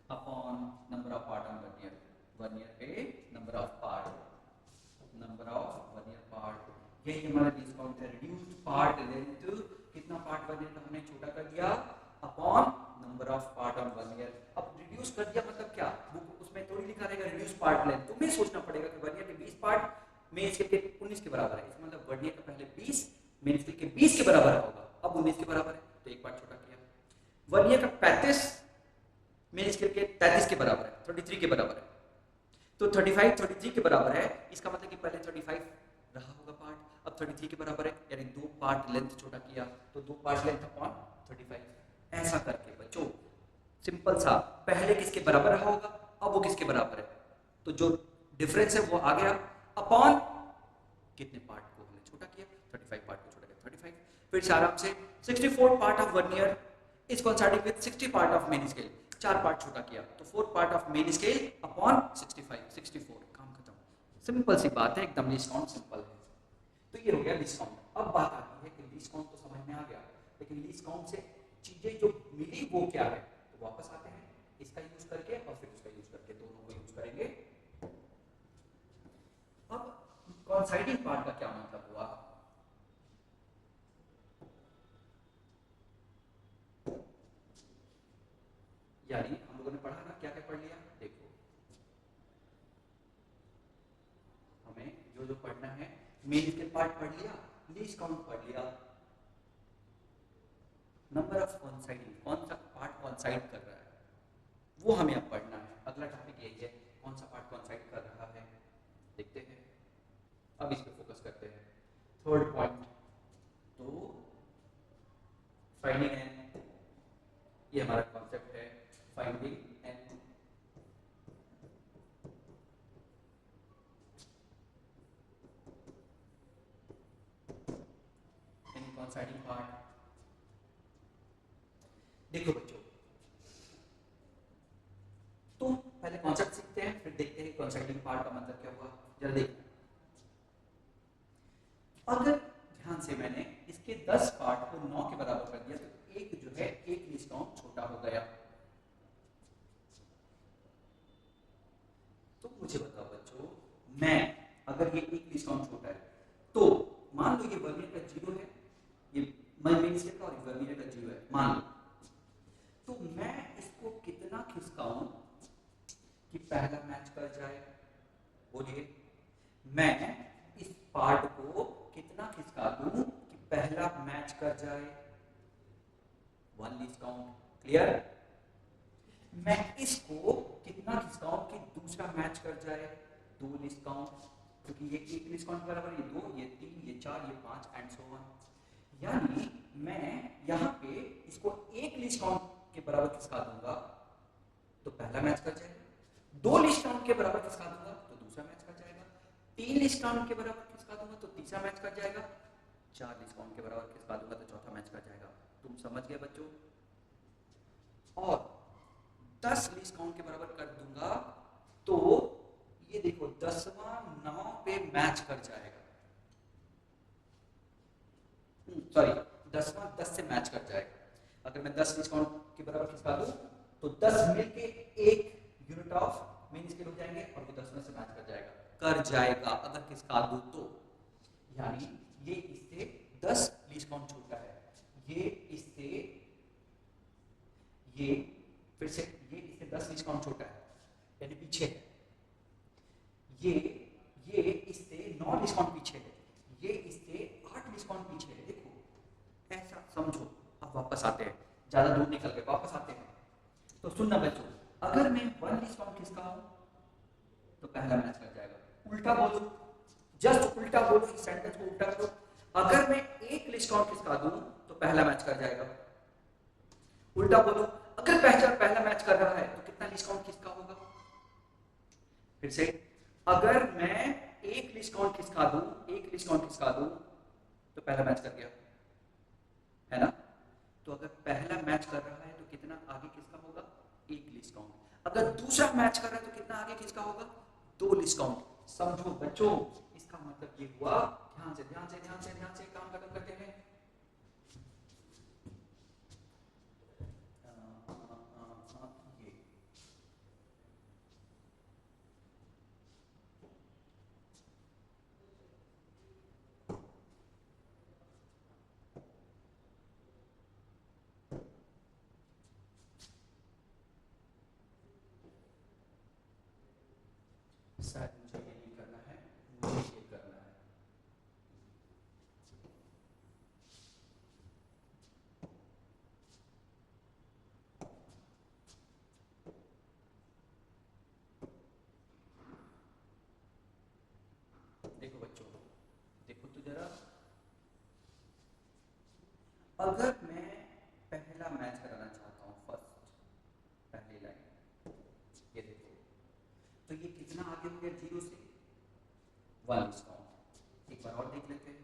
upon number of part on vernier, vernier पे number of part, number of vernier part, यही हमारा लीस्ट काउंट है। रिड्यूस्ड पार्ट लेंथ, कितना पार्ट वर्नियर का हमने छोटा कर दिया, upon number of part on vernier. अब रिड्यूस कर दिया मतलब क्या? बुक उसमें थोड़ी लिखा रहेगा रिड्यूस पार्ट लेंथ, तुम्हें सोचना पड़ेगा कि वर्नियर के 20 पार्ट मेन स्केल के 19 के बराबर है, इसका मतलब वर्नियर का पहले 20 मेन स्केल के 20 के बराबर होगा, अब 19 के बराबर है, तो एक पार्ट छोटा किया। वर्नियर का 35 मेन स्केल के 33 के बराबर है, 33 के बराबर है, तो 35 33 के बराबर है, इसका मतलब कि पहले 35 रहा होगा पार्ट, अब 33 के बराबर है, यानी 2 पार्ट लेंथ छोटा किया, तो 2 पार्ट लेंथ अपॉन 35। ऐसा करके बच्चों सिंपल सा, पहले किसके बराबर रहा होगा, अब वो किसके बराबर है, तो जो डिफरेंस है वो आ गया, अपॉन कितने पार्ट को हमने छोटा किया, 35 पार्ट को छोटा किया, 35। फिर से आराम से 64 part of vernier is coinciding with 60 part of main scale, 4 part छोटा किया, तो 4 part of main scale upon 65, 64, काम खत्म। सिंपल सी बात है, एकदम लीस्ट काउंट सिंपल है। तो ये हो गया लीस्ट काउंट। अब बात आती है कि लीस्ट काउंट तो समझ में आ गया, लेकिन लीस्ट काउंट से चीजें जो मिली वो क्या है, तो वापस आते हैं इसका यूज करके और फिर उसका यूज करके, दोनों को यूज करेंगे। अब कोइंसाइडिंग पार्ट का क्या मतलब हुआ? मेन स्केल पार्ट पढ़ लिया, लीस्ट काउंट पढ़ लिया, नंबर ऑफ कॉन्साइडिंग, कौन सा पार्ट कॉन्साइड कर रहा है वो हमें अब पढ़ना है। अगला टॉपिक यही है, कौन सा पार्ट कॉन्साइड कर रहा है देखते हैं। अब इस पे फोकस करते हैं। थर्ड पॉइंट, तो फाइंडिंग एन, ये हमारा कॉन्सेप्ट है, finding N. Any coinciding part. देखो बच्चों, तो पहले कॉन्सेप्ट सीखते हैं, फिर देखते हैं कॉन्साइडिंग पार्ट का मतलब क्या हुआ। जरा देखिए, अगर ध्यान से मैंने इसके 10 पार्ट को 9 के बराबर कर दिया तो एक जो है एक लीस्ट काउंट छोटा हो गया। तो मुझे बताओ बच्चों, मैं अगर ये एक लीस्ट काउंट छोटा है तो मान लो ये वर्नियर का 0 है, ये मेन स्केल का, और वर्नियर का 0 है मान लो, तो मैं इसको कितना खिसकाऊं कि पहला मैच कर जाए? बोलिए, मैं इस पार्ट को कितना खिसका दूं कि पहला मैच कर जाए? One least count, clear? मैं इसको कितना खिसकाऊं कि दूसरा मैच कर जाए? दो लिस्ट काउंट, क्योंकि ये एक लिस्ट काउंट बराबर ये 2, ये 3, ये 4, ये 5 एंड सो ऑन। यानी मैं यहाँ पे इसको एक लिस्ट काउंट के बराबर खिसका दूंगा तो पहला मैच कर जाएगा, दो लिस्ट काउंट के बराबर खिसका दूंगा तो दूसरा मैच कर जाएगा, तीन लिस्ट काउंट के बराबर खिसका दूंगा तो तीसरा मैच कर जाएगा, चार लिस्ट काउंट के बराबर खिसका दूंगा तो चौथा मैच कर जाएगा। तुम समझ गए बच्चों? और 10 लिस्ट काउंट के बराबर कर दूंगा तो ये देखो 10वां 9 पे मैच कर जाएगा, सॉरी 10वां 10 से मैच कर जाएगा। अगर मैं 10 लिस्ट काउंट के बराबर खिसका दूं तो 10 मिलके एक यूनिट ऑफ मेन स्केल हो जाएंगे और वो 10 में से मैच कर जाएगा अगर खिसका दूं तो। यानी ये इससे 10 लीस्ट काउंट छोटा है, ये इससे, ये फिर से ये इससे 10 लीस्ट काउंट छोटा है यानी पीछे है, ये इससे 9 लिस्ट काउंट पीछे है, ये इससे 8 लिस्ट काउंट पीछे है। देखो ऐसा समझो। अब वापस आते हैं, ज्यादा दूर निकल के वापस आते हैं। तो सुनना बच्चों, अगर मैं 1 लिस्ट काउंट खिसकाऊं तो पहला मैच कर जाएगा। उल्टा बोलो, जस्ट उल्टा बोलो, इस सेंटेंस को उल्टा करो। अगर मैं एक लिस्ट काउंट खिसका दूं तो पहला मैच कर जाएगा। उल्टा बोलो, अगर पहला मैच कर रहा है तो कितना लिस्ट काउंट खिसका होगा? फिर से, अगर मैं एक लिस्ट काउंट खिसका दूं तो पहला मैच कर गया, है ना? तो अगर पहला मैच कर रहा है तो कितना आगे किसका होगा? एक लिस्ट काउंट। अगर दूसरा मैच कर रहा है तो कितना आगे किसका होगा? दो लिस्ट काउंट। समझो बच्चों, इसका मतलब ये हुआ, ध्यान से काम खत्म करते हैं। ये शायद मुझे ये नहीं करना है, मुझे ये करना है। देखो बच्चों, देखो तो जरा, अगर मैं पहला मैच कराना चाहता हूँ, फर्स्ट, पहली लाइन, ये देखो, तो ये कितना आगे हो गया 0 से? 1 लिस्ट काउंट। एक बार और देख लेते हैं।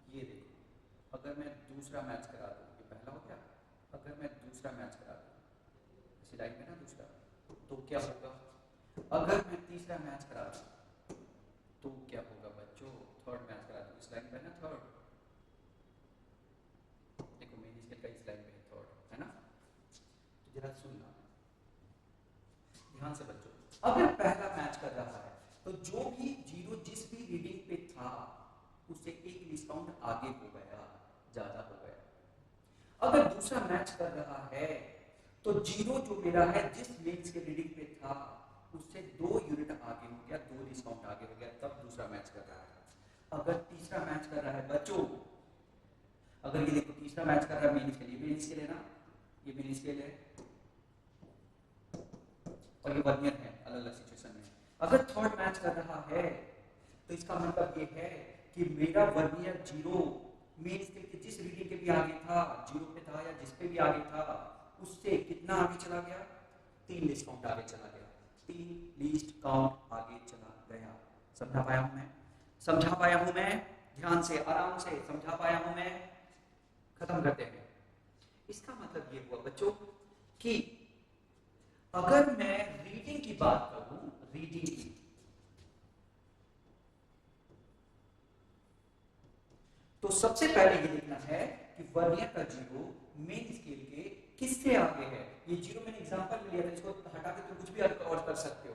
ये देखो, अगर मैं दूसरा मैच करा दूं, ये पहला हो गया, अगर मैं दूसरा मैच करा दूं इसी लाइन में ना दूसरा, तो क्या होगा? अगर मैं तीसरा मैच करा दूं तो क्या होगा बच्चों? थर्ड मैच करा दूं इस लाइन पे ना, थर्ड, देखो मेन स्केल का इस लाइन पे थर्ड, है ना? तो जरा सुनना ध्यान से बच्चों, अगर पहला मैच कर रहा है तो जो भी जीरो जिस भी रीडिंग पे था उससे एक लीस्ट काउंट आगे हो गया, ज्यादा हो गया। अगर दूसरा मैच कर रहा है तो जीरो जो मेरा है जिस मेंस के रीडिंग पे था उससे 2 यूनिट आगे हो गया, 2 लीस्ट काउंट आगे हो गया, तब दूसरा मैच कर रहा है। अगर तीसरा मैच कर रहा है बच्चों, अगर ये देखो तीसरा मैच कर रहा है मेंस के लिए, मेंस के लिए ना, ये मेंस के लिए और ये वर्नियर है, अलग अलग सिचुएशन में। अगर थर्ड मैच कर रहा है तो इसका मतलब ये है कि मेरा वर्नियर जीरो मेन स्केल के जिस रीडिंग के भी आगे था, जीरो पे था या जिस पे भी आगे था, उससे कितना आगे चला गया, 3 लीस्ट काउंट आगे चला गया, 3 लीस्ट काउंट आगे चला गया। समझा पाया हूं मैं? समझा पाया हूं मैं? ध्यान से, आराम से समझा पाया हूं मैं? खत्म करते हैं। इसका मतलब ये हुआ बच्चों कि अगर मैं रीडिंग की बात करूं, रीडिंग की, तो सबसे पहले ये देखना है कि वर्नियर का जीरो मेन स्केल के किससे आगे है। ये जीरो मैंने एग्जांपल में लिया था, इसको हटा के तुम कुछ भी और कर सकते हो।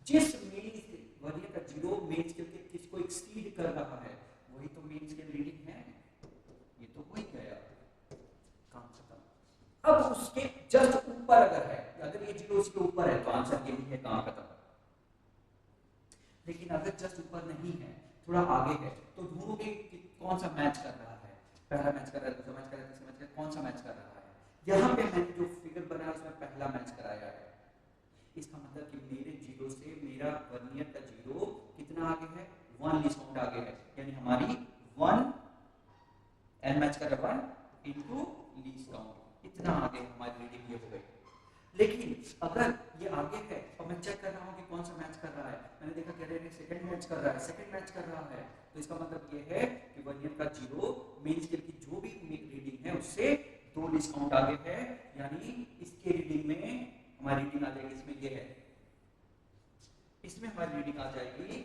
जिस मेन वर्नियर का जीरो मेन स्केल के किसको एक्सीड कर रहा है वही तो मेन स्केल रीडिंग है। ये तो हो ही गया, काम खत्म। अब उसके जस्ट ऊपर अगर है, अगर ये जीरो उसके ऊपर है तो आंसर यही है, काम खत्म। लेकिन अगर जस्ट ऊपर नहीं है, थोड़ा आगे है, तो ढूंढोगे कि कौन सा मैच कर रहा है, पहला मैच कर रहा है, दूसरा मैच कर रहा है, तीसरा मैच कर रहा है, कौन सा मैच कर रहा है। यहाँ पे मैंने जो फिगर बनाया उसमें पहला मैच कराया है। इसका मतलब कि मेरे जीरो से मेरा वर्नियर का जीरो कितना आगे है, 1 लीस्ट काउंट आगे है, यानी हमारी 1 एन मैच कर रहा है 1 इंटू लीस्ट काउंट, इतना आगे हमारी रीडिंग ये हो गई। लेकिन अगर ये आगे है और मैं चेक कर रहा हूँ कि कौन सा मैच कर रहा है, मैंने देखा कि अरे सेकंड मैच कर रहा है, सेकंड मैच कर रहा है, तो इसका मतलब ये है कि वर्नियर का जीरो मेन स्केल की जो भी रीडिंग है उससे 2 लीस्ट काउंट आगे है, यानी इसके रीडिंग में हमारी रीडिंग आ जाएगी, इसमें ये है, इसमें हमारी रीडिंग आ जाएगी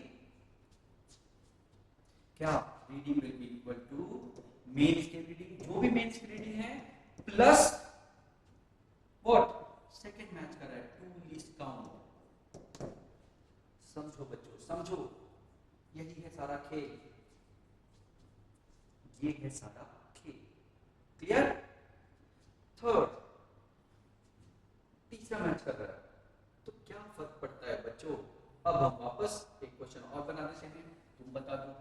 क्या, reading will be equal to main scale reading, जो भी मेन स्केल रीडिंग है प्लस व्हाट, सेकंड मैच कर रहा है 2 लीस्ट काउंट। समझो बच्चों, समझो, यही है सारा खेल, ये है सारा खेल। क्लियर? थर्ड, तीसरा मैच कर रहा है तो क्या फर्क पड़ता है बच्चों। अब हम वापस एक क्वेश्चन और बना देते हैं, तुम बता दो।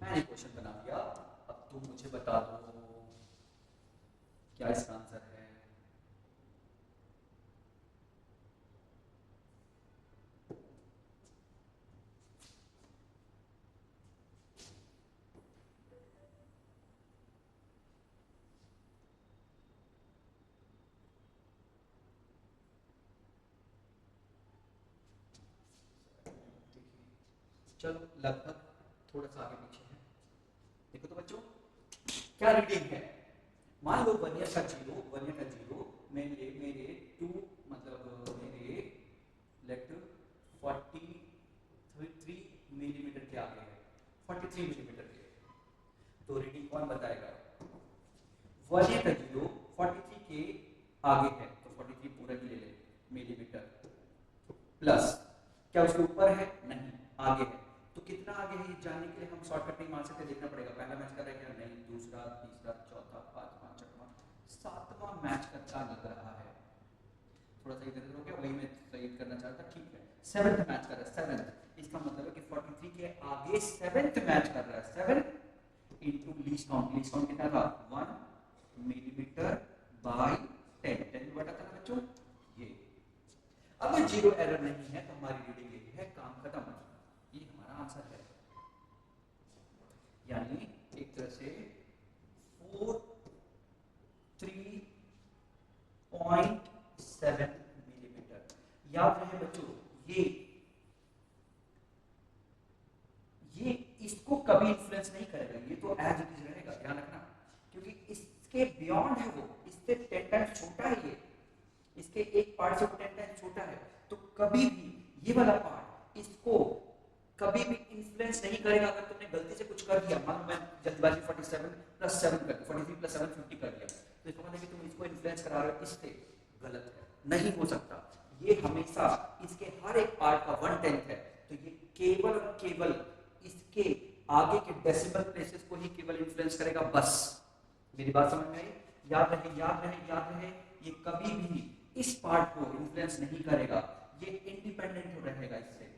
मैंने क्वेश्चन बना दिया, अब तुम मुझे बता दो क्या इसका आंसर है। चलो लगभग थोड़ा सा आगे पीछे है, देखो तो बच्चों क्या रीडिंग है। मान लो वर्नियर का जीरो मेरे 2 मतलब मेरे लेट 43 मिलीमीटर के आगे है, 43 मिलीमीटर के, तो रीडिंग कौन बताएगा। वर्नियर का जीरो 43 के आगे है तो 43 पूरा ही ले ले मिलीमीटर, प्लस क्या उसके ऊपर है, नहीं आगे है, तो कितना आगे है ये जानने के लिए हम शॉर्टकट नहीं मार सकते, देखना पड़ेगा पहला मैच कर रहा है क्या, नहीं, दूसरा, तीसरा, चौथा, पांचवा, छठवां, सातवां मैच करता लग रहा है। थोड़ा सा इधर हो गया, वही मैं सही करना चाहता, ठीक है, 7th मैच कर रहा है, 7th, इसका मतलब है कि 43 के आगे 7th मैच कर रहा है, 7 into least count, least count कितना था 1 मिलीमीटर बाई 10, 10 बटा था बच्चों ये। अगर जीरो एरर नहीं है तो हमारी रीडिंग यही है, काम खत्म, ये हमारा आंसर है। यानी एक तरह से 43.7 मिलीमीटर। याद रहे बच्चों, ये इसको कभी इन्फ्लुएंस नहीं करेगा, ये तो एज इट इज रहेगा, ध्यान रखना, क्योंकि इसके बियॉन्ड है वो, इससे 10 टाइम्स छोटा है ये, इसके एक पार्ट से 10 टाइम छोटा है, तो कभी भी ये वाला पार्ट इसको कभी भी इन्फ्लुएंस नहीं करेगा। अगर तुमने गलती से कुछ कर दिया, मान लो मैं जल्दबाजी 47 प्लस 7 कर 43 प्लस 7 50 कर दिया, तो इसका मतलब कि तुम इसको इन्फ्लुएंस करा रहे हो, इससे गलत है, नहीं हो सकता। ये हमेशा इसके हर एक पार्ट का 1/10 है, तो ये केवल और केवल इसके आगे के डेसिमल प्लेसेस को ही केवल इन्फ्लुएंस करेगा, बस। मेरी बात समझ में आई? याद रहे, याद रहे, याद रहे, ये कभी भी इस पार्ट को इन्फ्लुएंस नहीं करेगा, ये इंडिपेंडेंट हो रहेगा इससे।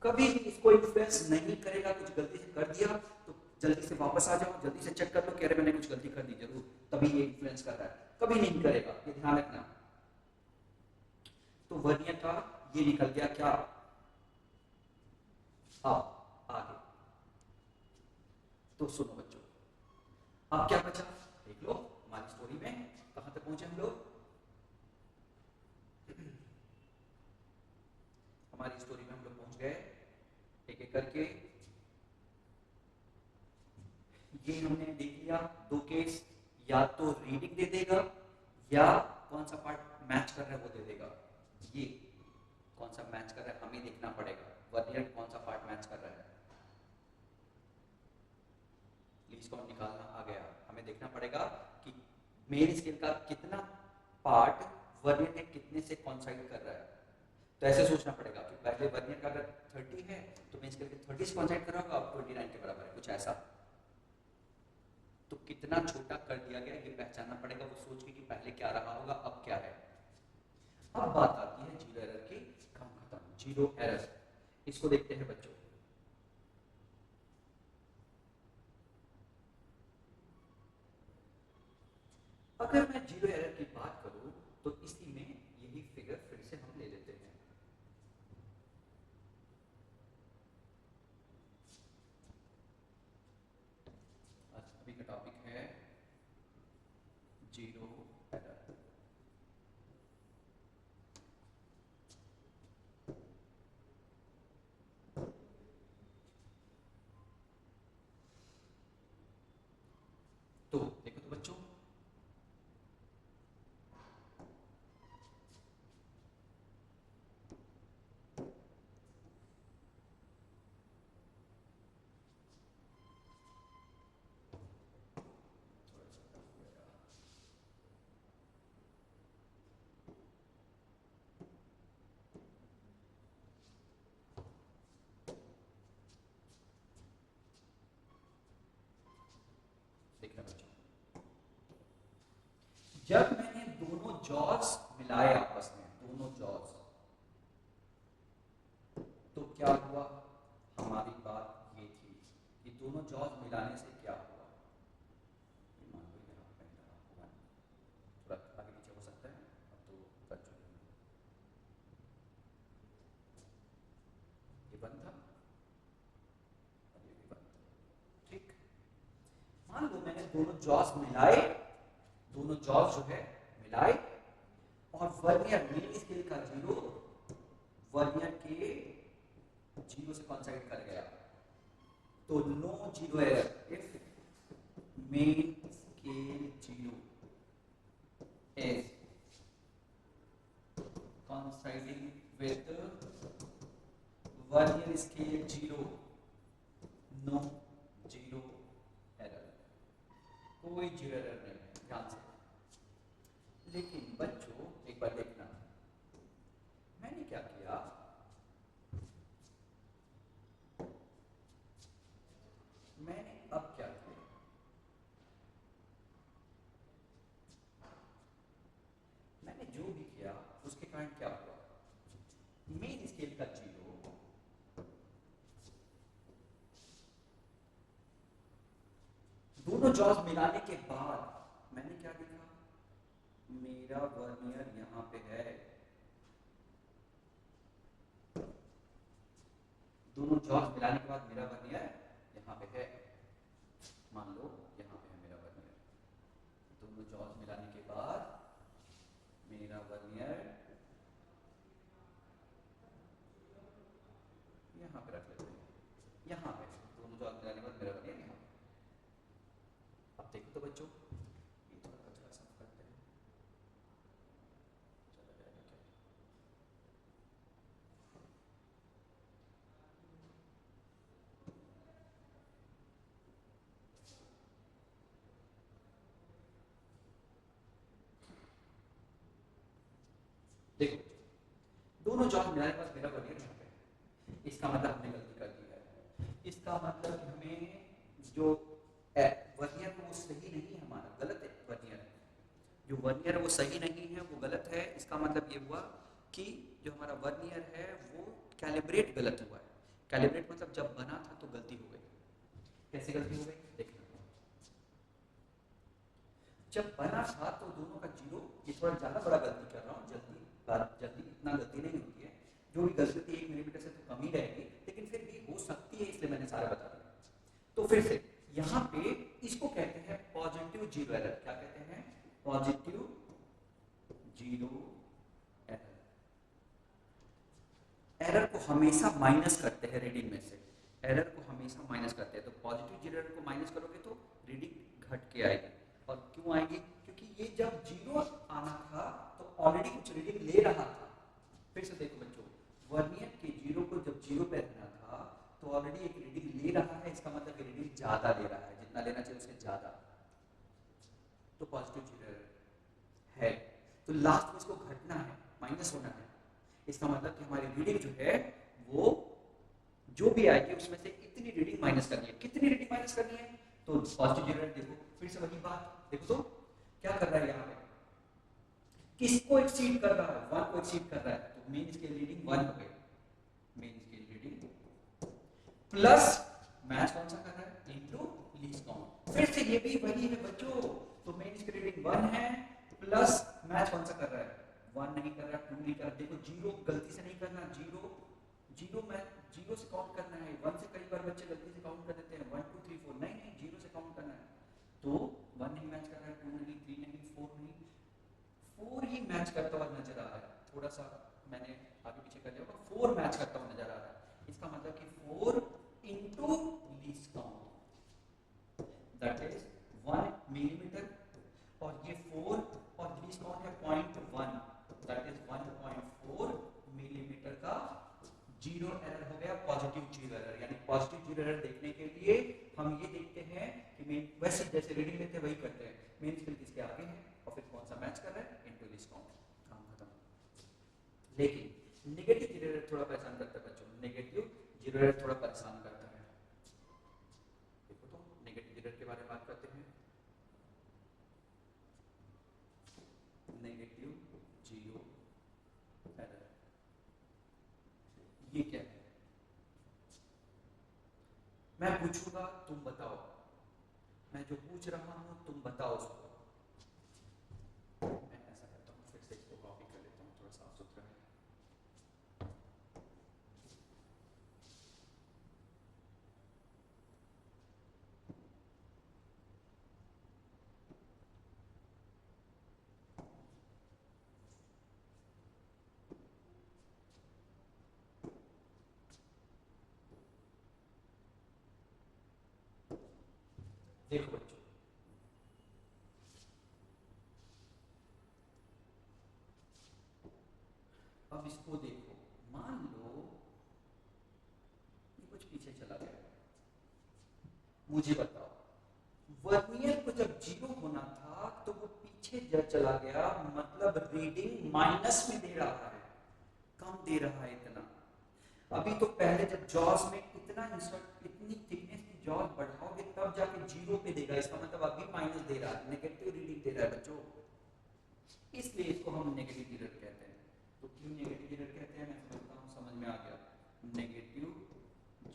कभी भी इसको इन्फ्लुएंस नहीं करेगा। कुछ गलती से कर दिया तो जल्दी से वापस आ जाओ, जल्दी से चेक कर लो, कह रहे मैंने कुछ गलती कर दी, जरूर तभी ये इन्फ्लुएंस कर रहा है, कभी नहीं करेगा, ये ध्यान रखना। तो वर्नियर का ये निकल गया क्या? अब आगे तो सुनो बच्चों, अब क्या बचा देख लो। हमारी स्टोरी में कहां तक पहुंचे हम लोग? हमारी स्टोरी में हम लोग पहुंच गए एक एक करके। ये हमने देख लिया दो केस, या तो रीडिंग दे देगा या कौन सा पार्ट मैच कर रहा है वो दे देगा। ये कौन सा मैच कर रहा है हमें देखना पड़ेगा, वर्नियर कौन सा पार्ट मैच कर रहा है, लीस्ट काउंट निकालना आ गया। हमें देखना पड़ेगा कि मेन स्केल का कितना पार्ट वर्नियर के कितने से कॉन्साइड कर रहा है। तो ऐसे सोचना पड़ेगा कि पहले वर्नियर का अगर 30 है तो मेन स्केल के 30 से कॉन्साइड कर रहा होगा, अब 29 के बराबर है, कुछ ऐसा। तो कितना छोटा कर दिया गया ये पहचानना पड़ेगा, वो सोच के कि पहले क्या रहा होगा अब क्या है। अब बात आती है जीरो एरर की, काम खत्म, जीरो एरर। इसको देखते हैं बच्चों। अगर मैं जीरो एरर की बात करूं तो इसी में यही फिगर फिर से हम ले लेते हैं। अभी का टॉपिक है जीरो एरर। तो देखो तो बच्चों, देखना बच्चों, जब मैंने दोनों जॉज मिलाए आपस में, दोनों जॉज, तो क्या हुआ? हमारी बात ये थी कि दोनों जॉज मिलाने से क्या हुआ। मान लो यहाँ पहला वन, थोड़ा आगे पीछे हो सकता है, अब तो कर चुके हैं। ये वन था और ये भी वन था, ठीक। मान लो मैंने दोनों जॉज मिलाए, दोनों जॉज जो है मिलाए, और वर्नियर मेन स्केल का जीरो वर्नियर के जीरो से कॉन्साइड कर गया, तो no zero error if main scale zero is coinciding with vernier scale zero, no zero error, कोई जीरो एरर नहीं, ध्यान से। लेकिन बच्चों एक बार देखना, मैंने क्या किया, मैंने अब क्या किया, मैंने जो भी किया उसके कारण क्या हुआ, मेन स्केल का जीरो दोनों जॉज मिलाने के बाद मैंने क्या देखा, मेरा वर्नियर यहां पे है, दोनों जॉज मिलाने के बाद मेरा वर्नियर यहाँ पे है, मान लो यहाँ पे है मेरा वर्नियर, दोनों जॉज मिलाने के बाद मेरा वर्नियर यहाँ पे रख लेते हैं, यहाँ पे दोनों जॉज मिलाने के बाद मेरा वर्नियर यहाँ। अब देखो दोनों जॉब मेरे पास मेरा वर्नियर यहाँ पे, इसका मतलब हमने गलती कर दी है। इसका मतलब हमें जो वर्नियर है वो सही नहीं है, हमारा गलत है वर्नियर, जो वर्नियर है वो सही नहीं है, वो गलत है। इसका मतलब ये हुआ कि जो हमारा वर्नियर है वो कैलिब्रेट गलत हुआ है। कैलिब्रेट मतलब जब बना था तो गलती हो गई। कैसे गलती हो गई देखना, जब बना था तो दोनों का जीरो, ये थोड़ा ज़्यादा बड़ा गलती कर रहा हूँ, जल्दी इतना गलती नहीं होती है, जो भी गलती होती है 1 मिलीमीटर से तो कम ही रहेगी, लेकिन फिर भी हो सकती है, इसलिए मैंने सारा बता दिया। तो फिर से यहाँ पे इसको कहते हैं पॉजिटिव जीरो एरर। क्या कहते हैं? Positive zero error. एरर को हमेशा माइनस करते हैं रीडिंग में से, एरर को हमेशा माइनस करते हैं। तो पॉजिटिव जीरो एरर को माइनस करोगे तो रीडिंग घट के आएगी। और क्यों आएगी? क्योंकि ये जब जीरो आना था तो ऑलरेडी कुछ रीडिंग ले रहा था। फिर से देखो बच्चों, वर्नियर के जीरो को जब जीरो पे रहना था तो ऑलरेडी एक रीडिंग ले रहा है, इसका मतलब रीडिंग ज्यादा ले रहा है, जितना लेना चाहिए उससे ज्यादा, तो पॉजिटिव जीरो एरर है। तो लास्ट में इसको घटना है, माइनस होना है। इसका मतलब कि हमारी रीडिंग जो है वो जो भी आएगी उसमें से इतनी रीडिंग माइनस करनी है। कितनी रीडिंग माइनस करनी है? तो पॉजिटिव जीरो एरर देखो, फिर से वही बात देखो, तो क्या कर रहा है यहाँ पे, किसको एक्सीड कर रहा है? 1 को एक्सीड कर रहा है, तो मीन इसकी रीडिंग 1 हो गई, मीन इसकी रीडिंग प्लस मैच कौन सा कर रहा है? Into least count. फिर से ये भी वही है बच्चों, तो मीन इसकी रीडिंग 1 है प्लस मैच कौन सा कर रहा है? 1 नहीं कर रहा, 2 नहीं कर रहा। देखो जीरो गलती से नहीं करना, जीरो में जीरो से काउंट करना है। 1 से कई बार बच्चे गलती से काउंट कर देते हैं 1 2 3 4, नहीं जीरो से काउंट करना है। तो 1 नहीं मैच कर रहा है, 2 नहीं, 3 नहीं, 4 नहीं, 4 ही मैच करता हुआ नजर आ रहा है। थोड़ा सा मैंने आगे पीछे कर लिया होगा, 4 मैच करता हुआ नजर आ रहा है। इसका मतलब कि 4 into least count, that is 1 millimetre, और ये 4 और लीस्ट काउंट है 0.1, दैट इज 1.4 मिलीमीटर का जीरो एरर हो गया, पॉजिटिव जीरो एरर। यानी पॉजिटिव जीरो एरर देखने के लिए हम ये देखते हैं कि मेन वैसे जैसे रीडिंग लेते हैं वही करते हैं, मेन स्केल किसके आगे है और फिर कौन सा मैच कर रहा है, इनटू लीस्ट काउंट, काम खत्म। लेकिन नेगेटिव जीरो एरर थोड़ा परेशान करता है बच्चों, नेगेटिव जीरो एरर थोड़ा परेशान करता है। देखो तो नेगेटिव जीरो एरर के बारे में बात करते हैं। नेगेटिव जीरो एरर ये क्या है? मैं पूछूंगा तुम बताओ, मैं जो पूछ रहा हूं तुम बताओ उसको। मैं ऐसा करता हूं, फिर से इसको कॉपी कर लेता हूं, थोड़ा साफ सुथरा है। देखो बच्चों, अब इसको देखो, मान लो ये कुछ पीछे चला गया, मुझे बताओ वर्नियर को जब जीरो होना था तो वो पीछे चला गया, मतलब रीडिंग माइनस में दे रहा है, कम दे रहा है इतना। अभी तो पहले जब जॉस में इतना इंसर्ट, इतनी थिकनेस की जॉस बढ़ाओगे तब जाके जीरो पे देगा, इसका मतलब अभी माइनस दे रहा है, नेगेटिव रीडिंग दे रहा है बच्चों, इसलिए इसको हम नेगेटिव एरर कहते हैं। तो क्यों नेगेटिव एरर कहते हैं मैं समझता हूँ, समझ में आ गया, नेगेटिव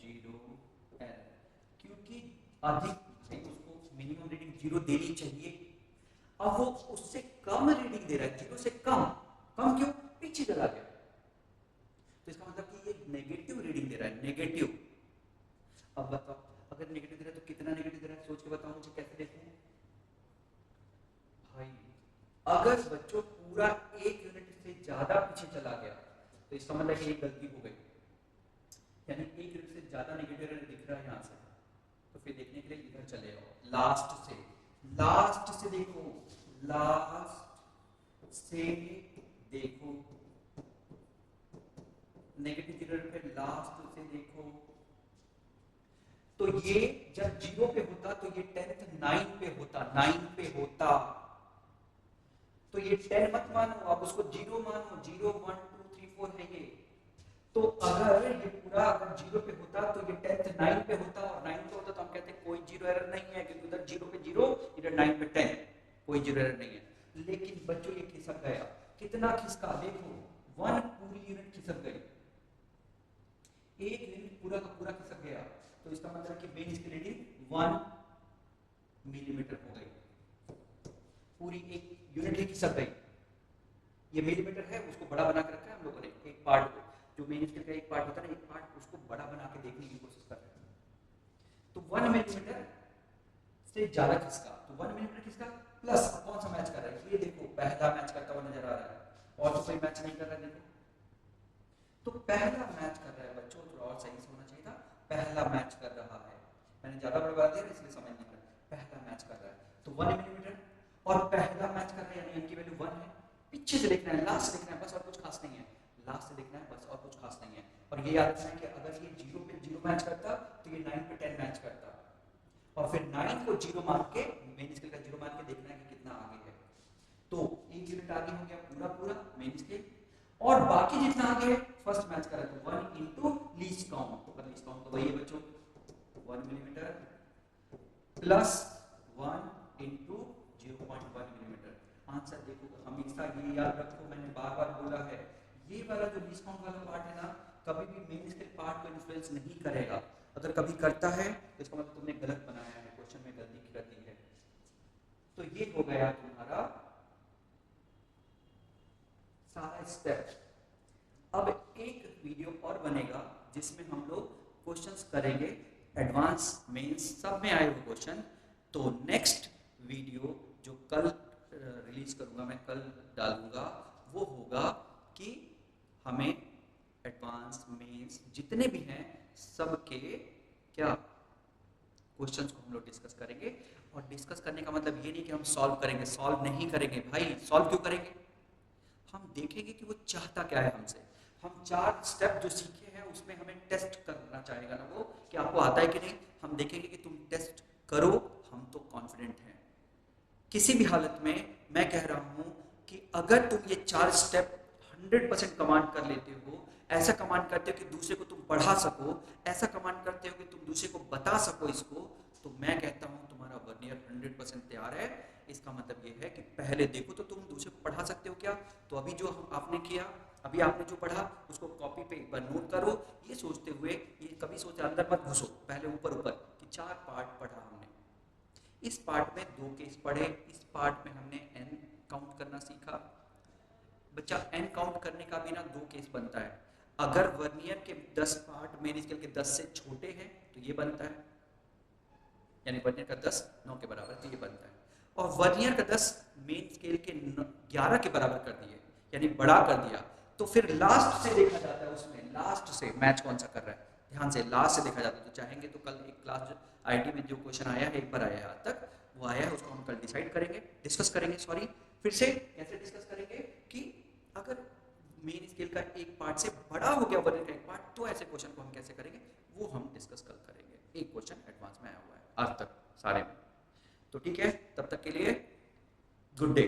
जीरो एरर, क्योंकि अधिक उसको मिनिमम रीडिंग जीरो देनी चाहिए, अब वो उससे कम रीडिंग दे रहा है, जीरो से कम, कम क्यों? पीछे चला गया, तो इसका मतलब कि ये नेगेटिव रीडिंग दे रहा है, नेगेटिव। अब बताओ अगर नेगेटिव दे रहा है तो कितना नेगेटिव दे रहा है, सोच के बताओ मुझे, कैसे देखूं भाई? अगर बच्चों पूरा 1 यूनिट से ज्यादा पीछे चला गया तो इसका मतलब कि एक गलती हो गई, यानी 1 यूनिट से ज्यादा नेगेटिव एरर दिख रहा है यहाँ से, तो फिर देखने के लिए इधर चले जाओ, लास्ट से देखो, लास्ट से देखो, नेगेटिव जीरो पे लास्ट से देखो, तो ये जब जीरो पे होता तो ये 10th 9 पे होता, 9 पे होता, तो ये 10 मत मानो, आप उसको जीरो मानो, 0 1 2 3 4 है ये, तो अगर ये पूरा अगर 0 पे होता तो ये 10th 9 पे होता, और 9 पे होता तो हम कहते हैं कोई 0 एरर नहीं है, क्योंकि उधर 0 पे 0, इधर 9 पे 10, कोई 0 एरर नहीं है। लेकिन बच्चों ये खिसक गया, कितना खिसका देखो, 1 पूरी यूनिट खिसक गई, 1 यूनिट पूरा का पूरा खिसक गया। तो इसका मतलब कि मेन स्केल रीडिंग 1 मिलीमीटर हो गई, पूरी 1 यूनिट ही खिसक गई। ये मिलीमीटर है, उसको बड़ा बना के रखा है हम लोगों ने, एक पार्ट को, जो मेन स्केल का एक पार्ट होता है ना, एक पार्ट उसको बड़ा बना के देखने की कोशिश कर रहे हैं। तो 1 मिलीमीटर से ज्यादा खिसका, तो 1 मिलीमीटर खिसका प्लस कौन सा मैच कर रहा है, ये देखो पहला मैच करता हुआ नजर आ रहा है, और तो कोई मैच नहीं कर रहा है, देखो तो पहला मैच कर रहा है बच्चों, थोड़ा और सही से होना चाहिए था, पहला मैच कर रहा है, मैंने ज्यादा बड़ा दिया इसलिए समझ नहीं आ रहा, पहला मैच कर रहा है, तो 1 मिलीमीटर और पहला मैच कर रहा है, यानी इनकी वैल्यू 1 है। पीछे से लिखना है, लास्ट से लिखना है, बस और कुछ खास नहीं है, लास्ट से लिखना है बस और कुछ खास नहीं है। और ये याद रखना है कि अगर ये 0 पे 0 मैच करता तो ये 9 पे 10 मैच करता, और फिर 9 को 0 मान के, मेन स्केल का 0 मान के देखना है कि कितना आगे है। तो 1 यूनिट आगे हो गया पूरा पूरा मेन स्केल, और बाकी जितना आगे है फर्स्ट मैच करा तो 1 इंटू लीस्ट काउंट, तो लीस्ट काउंट तो वही है बच्चों 1 millimetre plus 1 into 0.1 millimetre. Answer देखो हमेशा ये याद रखो, मैंने बार बार बोला है, ये वाला जो लीस्ट काउंट वाला पार्ट है ना, कभी भी मेन स्केल पार्ट को इन्फ्लुएंस नहीं करेगा। अगर कभी करता है तो इसका मतलब तुमने गलत बनाया है, क्वेश्चन में गलती कर दी है। तो ये हो गया तुम्हारा सारा स्टेप। अब एक वीडियो और बनेगा जिसमें हम लोग क्वेश्चंस करेंगे, एडवांस मेंस सब में आए हुए क्वेश्चन। तो नेक्स्ट वीडियो जो कल रिलीज करूंगा, मैं कल डालूंगा, वो होगा कि हमें एडवांस मेंस जितने भी हैं सबके क्या क्वेश्चंस को हम लोग डिस्कस करेंगे। और डिस्कस करने का मतलब ये नहीं कि हम सॉल्व करेंगे, सॉल्व नहीं करेंगे भाई, सॉल्व क्यों करेंगे, हम देखेंगे कि वो चाहता क्या है हमसे। हम 4 स्टेप जो सीखे हैं उसमें हमें टेस्ट करना चाहेगा ना वो, कि आपको आता है कि नहीं, हम देखेंगे कि तुम टेस्ट करो, हम तो कॉन्फिडेंट हैं। किसी भी हालत में मैं कह रहा हूं कि अगर तुम ये 4 स्टेप 100% कमांड कर लेते हो, ऐसा कमांड करते हो कि दूसरे को तुम पढ़ा सको, ऐसा कमांड करते हो कि तुम दूसरे को बता सको इसको, तो मैं कहता हूं तुम्हारा वर्नियर 100% तैयार है। इसका मतलब ये है कि पहले देखो तो तुम दूसरे को पढ़ा सकते हो क्या। तो अभी जो आपने किया, अभी आपने जो पढ़ा उसको कॉपी पे एक बार नोट करो, ये सोचते हुए, ये कभी सोचे अंदर मत घुसो, पहले ऊपर ऊपर कि 4 पार्ट पढ़ा हमने, इस पार्ट में 2 केस पढ़े, इस पार्ट में हमने n काउंट करना सीखा। बच्चा n काउंट करने का भी ना 2 केस बनता है। अगर वर्नियर के 10 पार्ट मेन स्केल के 10 से छोटे हैं तो ये बनता है, यानी वर्नियर का 10 9 के बराबर, तो ये बनता है। और वर्नियर का 10 मेन स्केल के 11 के बराबर कर दिए, यानी बड़ा कर दिया, तो फिर लास्ट से देखा जाता है, उसमें लास्ट से मैच कौन सा कर रहा है, ध्यान से लास्ट से देखा जाता है। तो चाहेंगे तो कल एक क्लास आईटी में जो क्वेश्चन आया है, एक बार आया है आज तक, वो आया है, उसको हम कल डिसाइड करेंगे, डिस्कस करेंगे, सॉरी फिर से कैसे डिस्कस करेंगे कि अगर मेन स्केल का एक पार्ट से बड़ा हो गया वर्नियर का एक पार्ट, तो ऐसे क्वेश्चन को हम कैसे करेंगे, वो हम डिस्कस कल करेंगे। एक क्वेश्चन एडवांस में आया हुआ है आज तक सारे में। तो ठीक है, तब तक के लिए गुड डे।